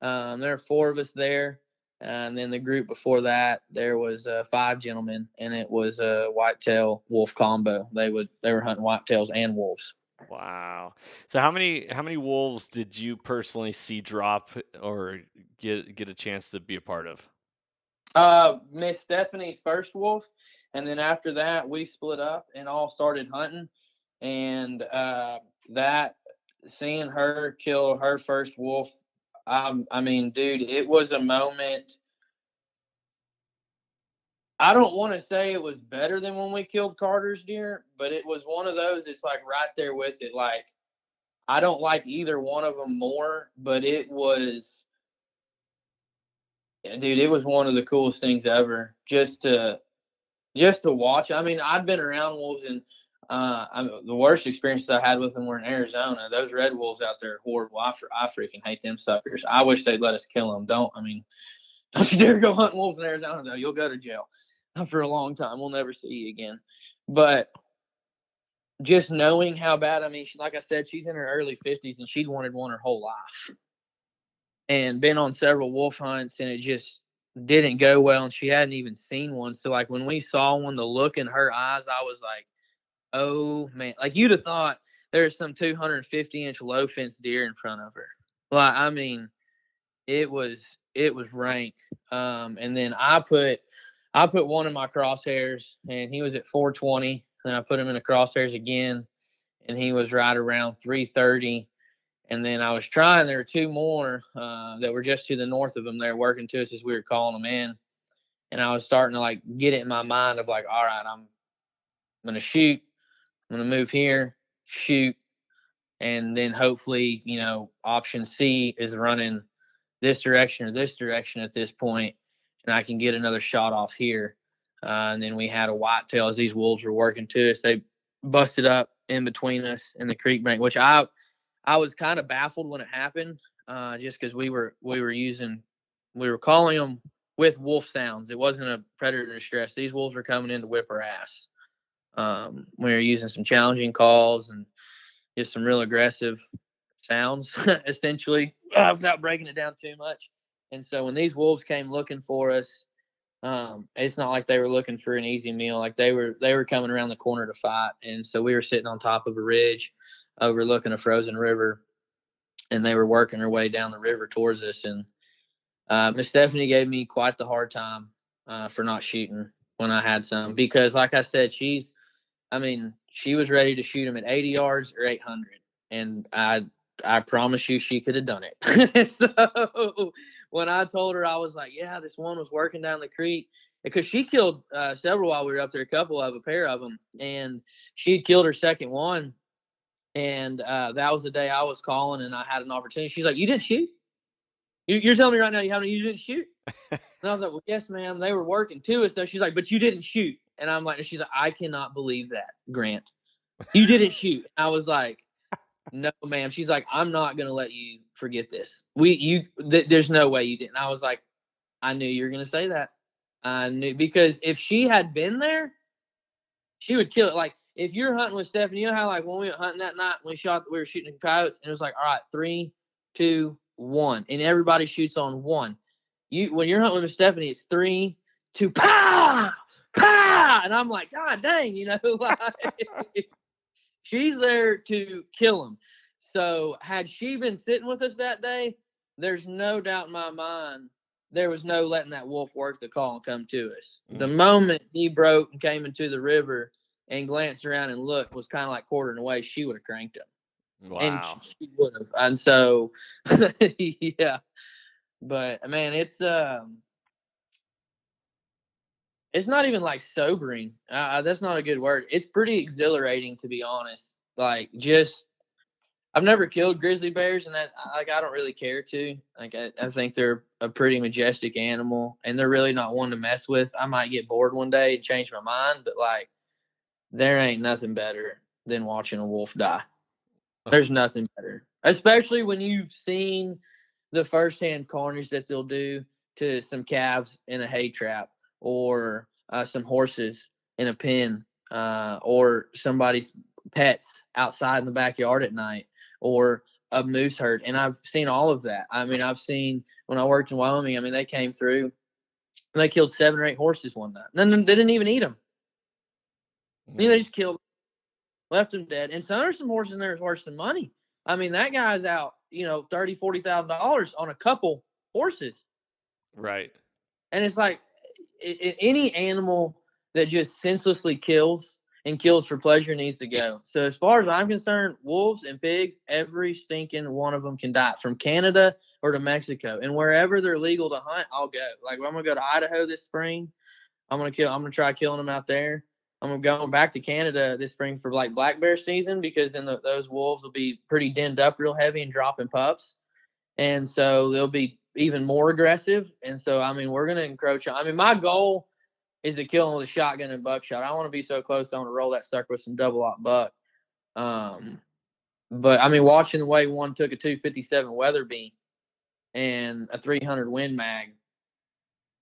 there were 4 of us there, and then the group before that there was 5 gentlemen, and it was a whitetail wolf combo. They were hunting whitetails and wolves. Wow. So how many wolves did you personally see drop or get a chance to be a part of? Miss Stephanie's first wolf, and then after that we split up and all started hunting, and that seeing her kill her first wolf, I mean, dude, it was a moment. I don't want to say it was better than when we killed Carter's deer, but it was one of those. It's like right there with it. Like, I don't like either one of them more, but it was, dude, it was one of the coolest things ever. Just to watch. I mean, I'd been around wolves, and the worst experiences I had with them were in Arizona. Those red wolves out there are horrible. I freaking hate them suckers. I wish they'd let us kill them. Don't you dare go hunting wolves in Arizona, though. You'll go to jail for a long time. We'll never see you again. But just knowing how bad, I mean, like I said, she's in her early 50s, and she'd wanted one her whole life, and been on several wolf hunts, and it just didn't go well, and she hadn't even seen one. So, like, when we saw one, the look in her eyes, I was like, oh man, like, you'd have thought there's some 250-inch low fence deer in front of her. Like, I mean, it was rank. And then I put one in my crosshairs, and he was at 420. Then I put him in the crosshairs again, and he was right around 330. And then I was trying. There were 2 more that were just to the north of them. They were working to us as we were calling them in. And I was starting to, like, get it in my mind of, like, all right, I'm going to shoot. I'm going to move here, shoot. And then hopefully, option C is running this direction or this direction at this point, and I can get another shot off here. And then we had a whitetail as these wolves were working to us. They busted up in between us in the creek bank, which I was kind of baffled when it happened, just because we were calling them with wolf sounds. It wasn't a predator distress. These wolves were coming in to whip our ass. We were using some challenging calls and just some real aggressive sounds, essentially, without breaking it down too much. And so when these wolves came looking for us, it's not like they were looking for an easy meal. Like, they were coming around the corner to fight. And so we were sitting on top of a ridge overlooking a frozen river, and they were working their way down the river towards us. And Miss Stephanie gave me quite the hard time for not shooting when I had some, because, like I said, she was ready to shoot him at 80 yards or 800. And I promise you she could have done it. So when I told her, I was like, yeah, this one was working down the creek, because she killed several while we were up there, a pair of them. And she had killed her second one. And that was the day I was calling, and I had an opportunity. She's like, "You didn't shoot? You're telling me right now you didn't shoot?" And I was like, "Well, yes, ma'am. They were working to us." So she's like, "But you didn't shoot." And I'm like, she's like, "I cannot believe that, Grant. You didn't shoot." And I was like, "No, ma'am." She's like, "I'm not gonna let you forget this. There's no way you didn't." I was like, "I knew you were gonna say that. I knew, because if she had been there, she would kill it." Like, if you're hunting with Stephanie, you know how, like, when we went hunting that night, we were shooting coyotes, and it was like, all right, 3, 2, 1, and everybody shoots on 1. When you're hunting with Stephanie, it's 3, 2, pow, pow, and I'm like, God dang, like, she's there to kill him. So had she been sitting with us that day, there's no doubt in my mind there was no letting that wolf work the call and come to us. The moment he broke and came into the river and glanced around and looked, was kind of like quartering away, she would have cranked him. Wow. And she would have. And so, yeah. But man, it's not even like sobering. That's not a good word. It's pretty exhilarating, to be honest. Like, just, I've never killed grizzly bears, and that, like, I don't really care to. Like, I think they're a pretty majestic animal, and they're really not one to mess with. I might get bored one day and change my mind, but like, there ain't nothing better than watching a wolf die. There's nothing better, especially when you've seen the firsthand carnage that they'll do to some calves in a hay trap, or some horses in a pen, or somebody's pets outside in the backyard at night, or a moose herd. And I've seen all of that. I mean, I've seen, when I worked in Wyoming, I mean, they came through and they killed 7 or 8 horses one night. And then they didn't even eat them. They just killed, left them dead. And there's some horses in there that's worth some money. I mean, that guy's out, $30,000, $40,000 on a couple horses. Right. And it's like, any animal that just senselessly kills and kills for pleasure needs to go. So as far as I'm concerned, wolves and pigs, every stinking one of them can die, from Canada or to Mexico. And wherever they're legal to hunt, I'll go. Like, I'm going to go to Idaho this spring. I'm going to try killing them out there. I'm going back to Canada this spring for like black bear season, because then those wolves will be pretty denned up real heavy and dropping pups. And so they'll be even more aggressive. And so, I mean, we're going to encroach on. I mean, my goal is to kill them with a shotgun and buckshot. I want to be so close, I want to roll that sucker with some double-aught buck. But, I mean, watching the way one took a 257 Weatherby and a 300 Win Mag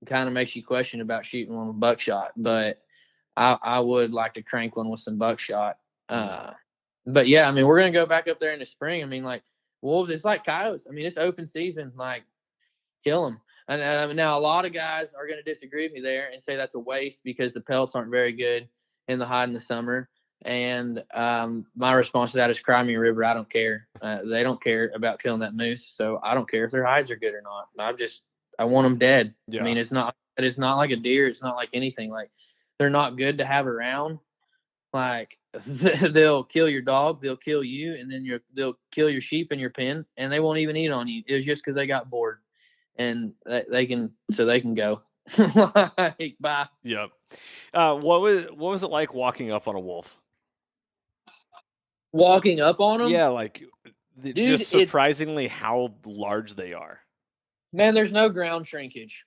kind of makes you question about shooting one with buckshot. But I would like to crank one with some buckshot. But, yeah, I mean, we're going to go back up there in the spring. I mean, like, wolves, it's like coyotes. I mean, it's open season. Like, kill them. And now a lot of guys are going to disagree with me there and say that's a waste because the pelts aren't very good in the hide in the summer. And my response to that is, cry me a river. I don't care. They don't care about killing that moose, so I don't care if their hides are good or not. I want them dead. Yeah. I mean, it's not like a deer. It's not like anything. Like, they're not good to have around. Like, they'll kill your dog, they'll kill you, and then they'll kill your sheep in your pen, and they won't even eat on you. It was just because they got bored. And they can go. Like, bye. Yep. What was it like walking up on a wolf? Walking up on them? Yeah, like, dude, just surprisingly how large they are. Man, there's no ground shrinkage.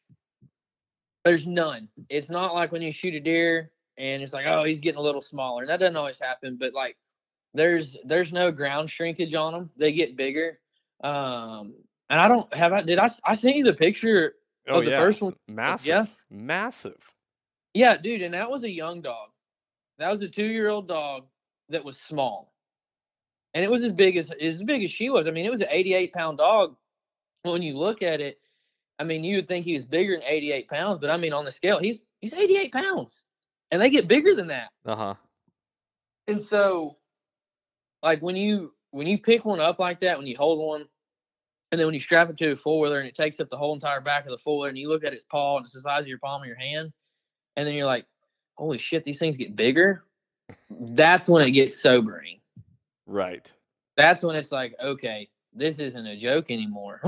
There's none. It's not like when you shoot a deer and it's like, oh, he's getting a little smaller. And that doesn't always happen, but like, there's no ground shrinkage on them. They get bigger. And I sent you the picture of the first one? Massive. Yeah. Massive. Yeah, dude. And that was a young dog. That was a 2-year-old dog that was small. And it was as big as she was. I mean, it was an 88-pound dog. When you look at it, I mean, you would think he was bigger than 88 pounds, but I mean, on the scale, he's 88 pounds. And they get bigger than that. Uh-huh. And so, like, when you pick one up like that, when you hold one, and then when you strap it to a four-wheeler and it takes up the whole entire back of the four-wheeler, and you look at its paw and it's the size of your palm of your hand, and then you're like, holy shit, these things get bigger. That's when it gets sobering. Right. That's when it's like, okay, this isn't a joke anymore.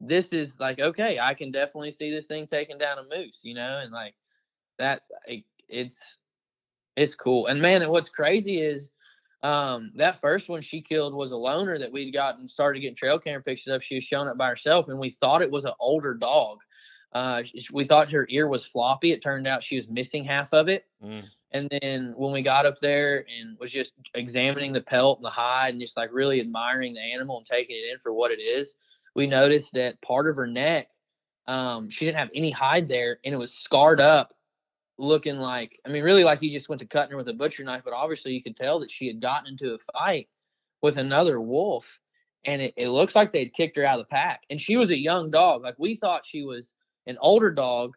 This is like, okay, I can definitely see this thing taking down a moose, and like that, it's It's cool. And man, what's crazy is that first one she killed was a loner that we'd gotten started getting trail camera pictures of. She was showing up by herself, and we thought it was an older dog. We thought her ear was floppy. It turned out she was missing half of it. Mm. And then when we got up there and was just examining the pelt and the hide and just like really admiring the animal and taking it in for what it is, we noticed that part of her neck, she didn't have any hide there, and it was scarred up, looking like, I mean, really like you just went to cutting her with a butcher knife, but obviously you could tell that she had gotten into a fight with another wolf, and it looks like they'd kicked her out of the pack. And she was a young dog. Like, we thought she was an older dog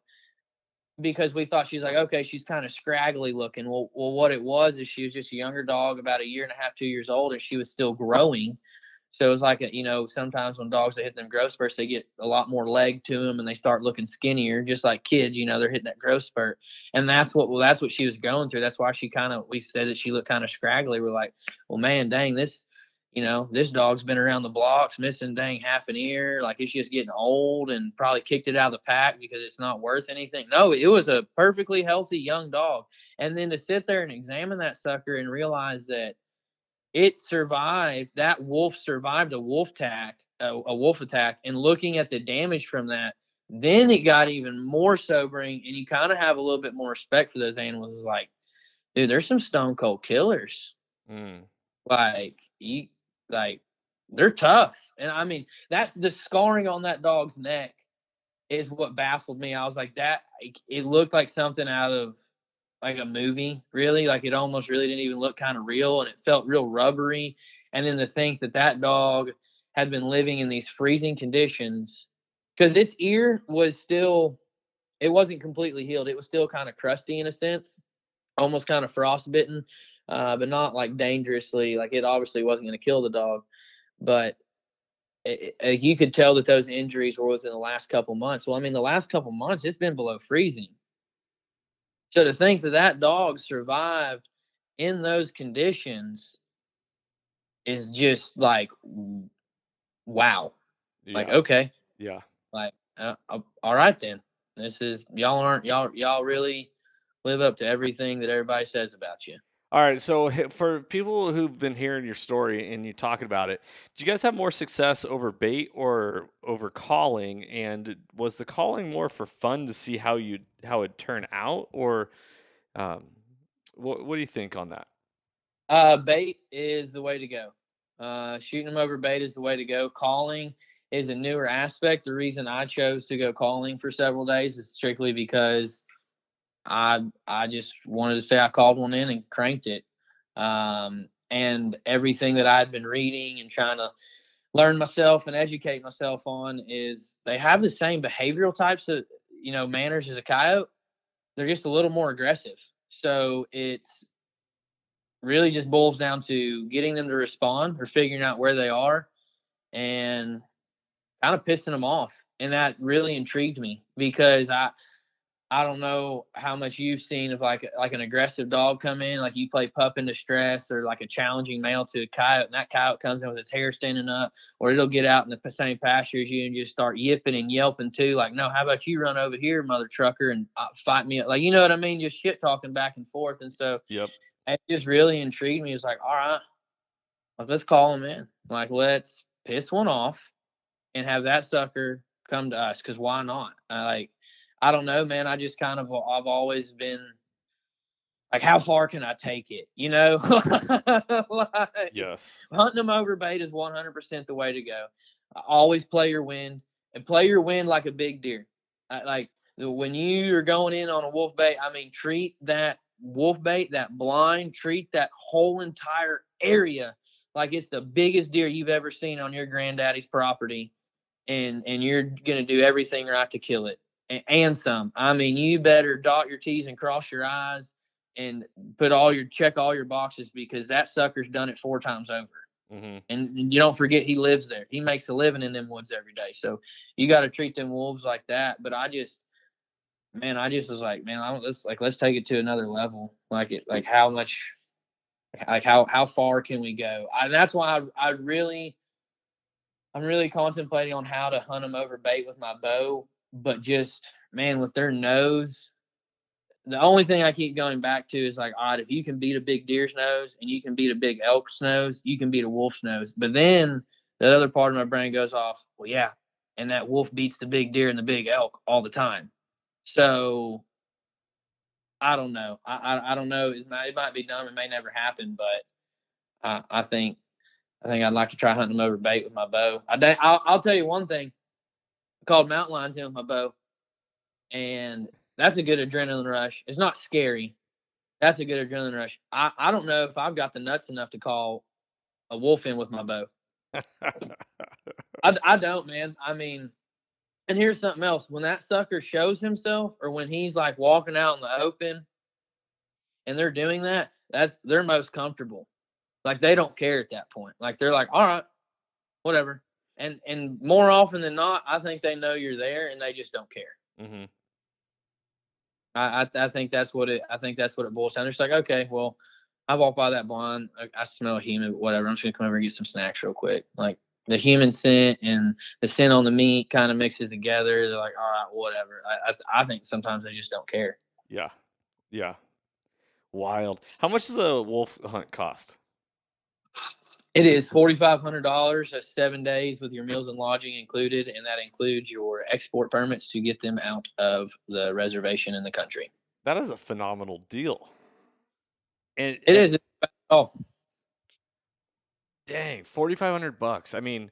because we thought she's like, okay, she's kind of scraggly looking. Well, what it was is she was just a younger dog, about a year and a half, 2 years old, and she was still growing. So it was like, sometimes when dogs hit them growth spurts, they get a lot more leg to them and they start looking skinnier, just like kids. They're hitting that growth spurt, and that's what she was going through. That's why we said that she looked kind of scraggly. We're like, well, man, dang, this dog's been around the blocks, missing dang half an ear. Like, it's just getting old, and probably kicked it out of the pack because it's not worth anything. No, it was a perfectly healthy young dog. And then to sit there and examine that sucker and realize that that wolf survived a wolf attack, and looking at the damage from that, then it got even more sobering, and you kind of have a little bit more respect for those animals. It's like, dude, there's some stone cold killers. Mm. Like, they're tough. And I mean, that's the scarring on that dog's neck is what baffled me. I was like, it looked like something out of like a movie, really. Like, it almost really didn't even look kind of real, and it felt real rubbery. And then to think that dog had been living in these freezing conditions, because its ear it wasn't completely healed. It was still kind of crusty in a sense, almost kind of frostbitten, but not like dangerously. Like, it obviously wasn't going to kill the dog, but you could tell that those injuries were within the last couple months. Well, I mean, the last couple months, it's been below freezing. So to think that dog survived in those conditions is just like, wow. Like, Yeah. okay, Yeah. like, all right then. Y'all really live up to everything that everybody says about you. All right. So for people who've been hearing your story and you talking about it, do you guys have more success over bait or over calling? And was the calling more for fun to see how it'd turn out, or um, what do you think on that? Bait is the way to go. Shooting them over bait is the way to go. Calling is a newer aspect. The reason I chose to go calling for several days is strictly because I just wanted to say I called one in and cranked it. And everything that I'd been reading and trying to learn myself and educate myself on is they have the same behavioral types of manners as a coyote. They're just a little more aggressive. So it's really just boils down to getting them to respond or figuring out where they are and kind of pissing them off. And that really intrigued me because I don't know how much you've seen of like an aggressive dog come in, like you play pup in distress or like a challenging male to a coyote, and that coyote comes in with its hair standing up, or it'll get out in the same pasture as you and just start yipping and yelping too. Like, no, how about you run over here, mother trucker, and fight me? Like, you know what I mean? Just shit talking back and forth. And so Yep. it just really intrigued me. It's like, all right, let's call him in. Like, let's piss one off and have that sucker come to us, because why not? I don't know, man. I've always been like, how far can I take it? Like, Yes. hunting them over bait is 100% the way to go. Always play your wind, and play your wind like a big deer. Like, when you are going in on a wolf bait, I mean, treat that wolf bait, that blind, treat that whole entire area like it's the biggest deer you've ever seen on your granddaddy's property, and you're gonna do everything right to kill it, and some. I mean, you better dot your T's and cross your I's and check all your boxes, because that sucker's done it 4 times over. Mm-hmm. And you don't forget, he lives there. He makes a living in them woods every day. So you got to treat them wolves like that. But I just was like, man, let's take it to another level. Like how much, like how far can we go? That's why I'm really contemplating on how to hunt them over bait with my bow, but just, man, with their nose, the only thing I keep going back to is like, all right, if you can beat a big deer's nose and you can beat a big elk's nose, you can beat a wolf's nose. But then the other part of my brain goes off, well, yeah, and that wolf beats the big deer and the big elk all the time. So I don't know. I don't know. It might be dumb. It may never happen, but I think I'd like to try hunting them over bait with my bow. I'll tell you one thing. I called mountain lions in with my bow, and that's a good adrenaline rush. It's not scary. That's a good adrenaline rush. I don't know if I've got the nuts enough to call a wolf in with my bow. I don't, man. I mean, and here's something else. When that sucker shows himself, or when he's like walking out in the open, and they're doing that, that's they're most comfortable. Like they don't care at that point. Like they're like, all right, whatever. And more often than not, I think they know you're there and they just don't care. Mm-hmm. I think that's what it boils down to. It's like, okay, well, I walk by that blind, I smell a human, whatever. I'm just gonna come over and get some snacks real quick. Like the human scent and the scent on the meat kind of mixes together. They're like, all right, whatever. I think sometimes they just don't care. Yeah. Yeah. Wild. How much does a wolf hunt cost? It is $4,500. That's 7 days with your meals and lodging included, and that includes your export permits to get them out of the reservation in the country. That is a phenomenal deal. And It is. Oh, dang, $4,500. I mean,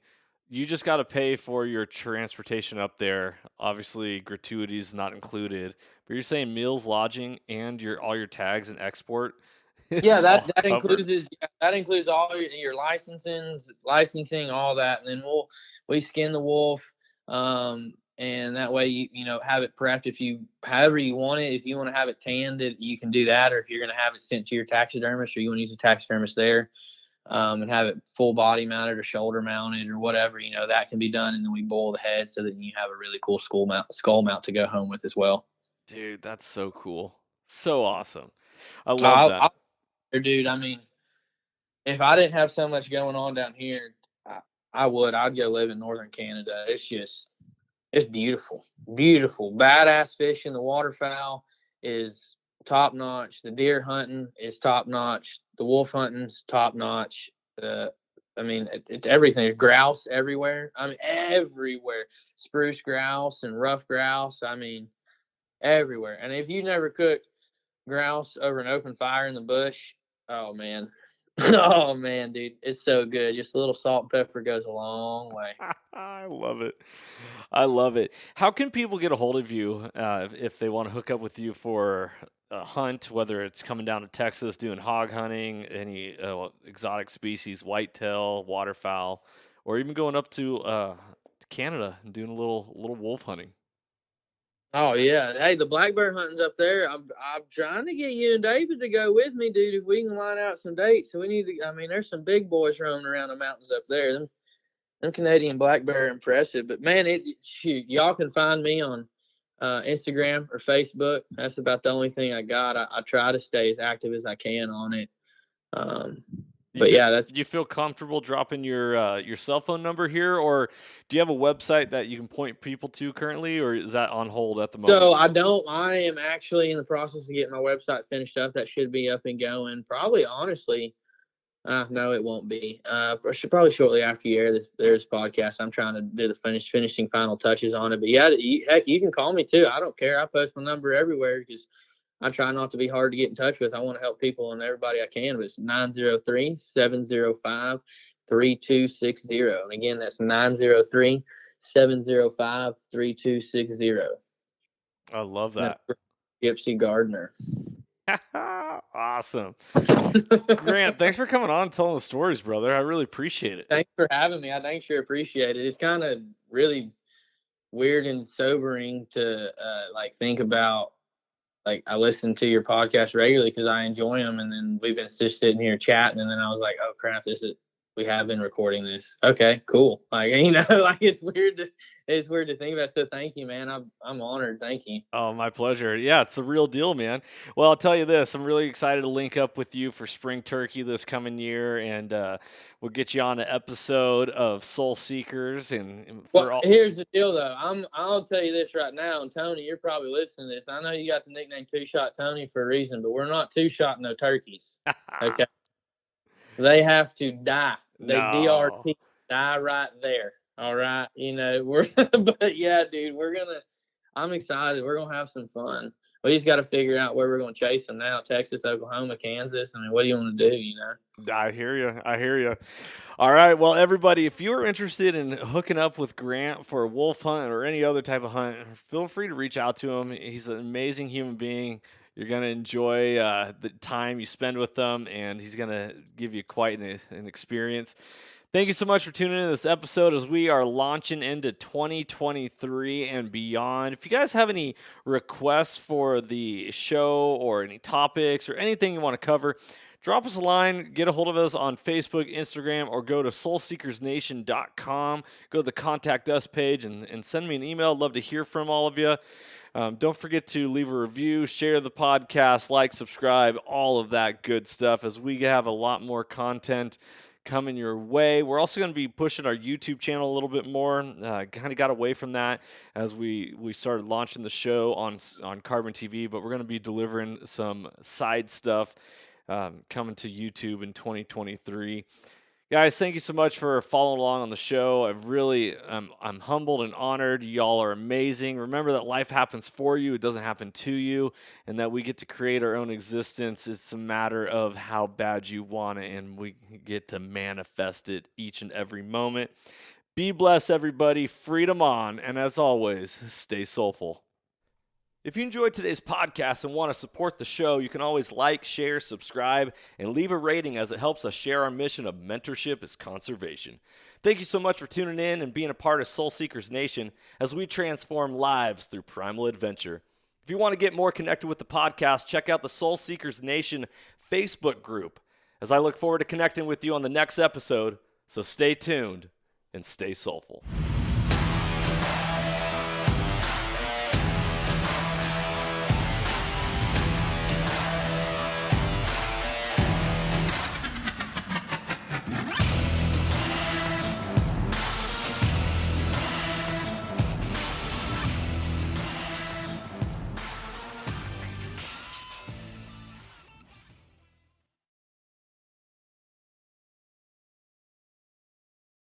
you just got to pay for your transportation up there. Obviously, gratuities not included. But you're saying meals, lodging, and all your tags and export. Yeah, that includes all your licensing, all that, and then we skin the wolf, and that way you know have it prepped if you however you want it. If you want to have it tanned, you can do that, or if you're going to have it sent to your taxidermist, or you want to use a taxidermist there, and have it full body mounted or shoulder mounted or whatever, you know that can be done, and then we boil the head so that you have a really cool skull mount to go home with as well. Dude, that's so cool, so awesome. I love that. Dude, I mean, if I didn't have so much going on down here, I'd go live in northern Canada. It's beautiful, beautiful, badass fishing. The waterfowl is top notch. The deer hunting is top notch. The wolf hunting's top notch. I mean, it's everything. There's grouse everywhere. I mean, everywhere. Spruce grouse and rough grouse. I mean, everywhere. And if you never cooked grouse over an open fire in the bush, oh man. Oh man, dude, it's so good. Just a little salt and pepper goes a long way. I love it. I love it. How can people get a hold of you if they want to hook up with you for a hunt, whether it's coming down to Texas doing hog hunting, any exotic species, whitetail, waterfowl, or even going up to Canada and doing a little wolf hunting? Oh yeah, hey, the black bear hunting's up there. I'm trying to get you and David to go with me, dude. If we can line out some dates, so we need to. I mean, there's some big boys roaming around the mountains up there. Them Canadian black bear are impressive. But man, shoot, y'all can find me on Instagram or Facebook. That's about the only thing I got. I try to stay as active as I can on it. Do you feel comfortable dropping your cell phone number here, or do you have a website that you can point people to currently, or is that on hold at the moment? So I don't. I am actually in the process of getting my website finished up. That should be up and going. Probably, honestly, no, it won't be. Probably shortly after you air this podcast. I'm trying to do the finishing final touches on it. But yeah, heck, you can call me too. I don't care. I post my number everywhere because I try not to be hard to get in touch with. I want to help people and everybody I can. But it's 903-705-3260. And again, that's 903-705-3260. I love that. That's Gypsy Gardner. Awesome. Grant, thanks for coming on and telling the stories, brother. I really appreciate it. Thanks for having me. I sure appreciate it. It's kind of really weird and sobering to think about. Like, I listen to your podcast regularly because I enjoy them, and then we've been just sitting here chatting, and then I was like, oh crap, we have been recording this. Okay, cool. Like, like it's weird to think about. So thank you, man. I'm honored. Thank you. Oh, my pleasure. Yeah, it's the real deal, man. Well, I'll tell you this. I'm really excited to link up with you for spring turkey this coming year, and we'll get you on an episode of Soul Seekers. And for all. Here's the deal, though. I'll tell you this right now, and Tony, you're probably listening to this. I know you got the nickname Two Shot Tony for a reason, but we're not two shot no turkeys. Okay, they have to die. They DRT, die right there. All right, but yeah, dude, I'm excited. We're gonna have some fun. We just got to figure out where we're gonna chase them now. Texas, Oklahoma, Kansas. I mean, what do you want to do? I hear you. All right, well, everybody, if you're interested in hooking up with Grant for a wolf hunt or any other type of hunt, feel free to reach out to him. He's an amazing human being. You're going to enjoy the time you spend with them, and he's going to give you quite an experience. Thank you so much for tuning in to this episode as we are launching into 2023 and beyond. If you guys have any requests for the show or any topics or anything you want to cover, drop us a line, get a hold of us on Facebook, Instagram, or go to soulseekersnation.com. Go to the Contact Us page and send me an email. I'd love to hear from all of you. Don't forget to leave a review, share the podcast, like, subscribe, all of that good stuff as we have a lot more content coming your way. We're also going to be pushing our YouTube channel a little bit more. Kind of got away from that as we started launching the show on Carbon TV, but we're going to be delivering some side stuff coming to YouTube in 2023. Guys, thank you so much for following along on the show. I'm humbled and honored. Y'all are amazing. Remember that life happens for you. It doesn't happen to you, and that we get to create our own existence. It's a matter of how bad you want it, and we get to manifest it each and every moment. Be blessed, everybody. Freedom on, and as always, stay soulful. If you enjoyed today's podcast and want to support the show, you can always like, share, subscribe, and leave a rating as it helps us share our mission of mentorship is conservation. Thank you so much for tuning in and being a part of Soul Seekers Nation as we transform lives through primal adventure. If you want to get more connected with the podcast, check out the Soul Seekers Nation Facebook group as I look forward to connecting with you on the next episode. So stay tuned and stay soulful.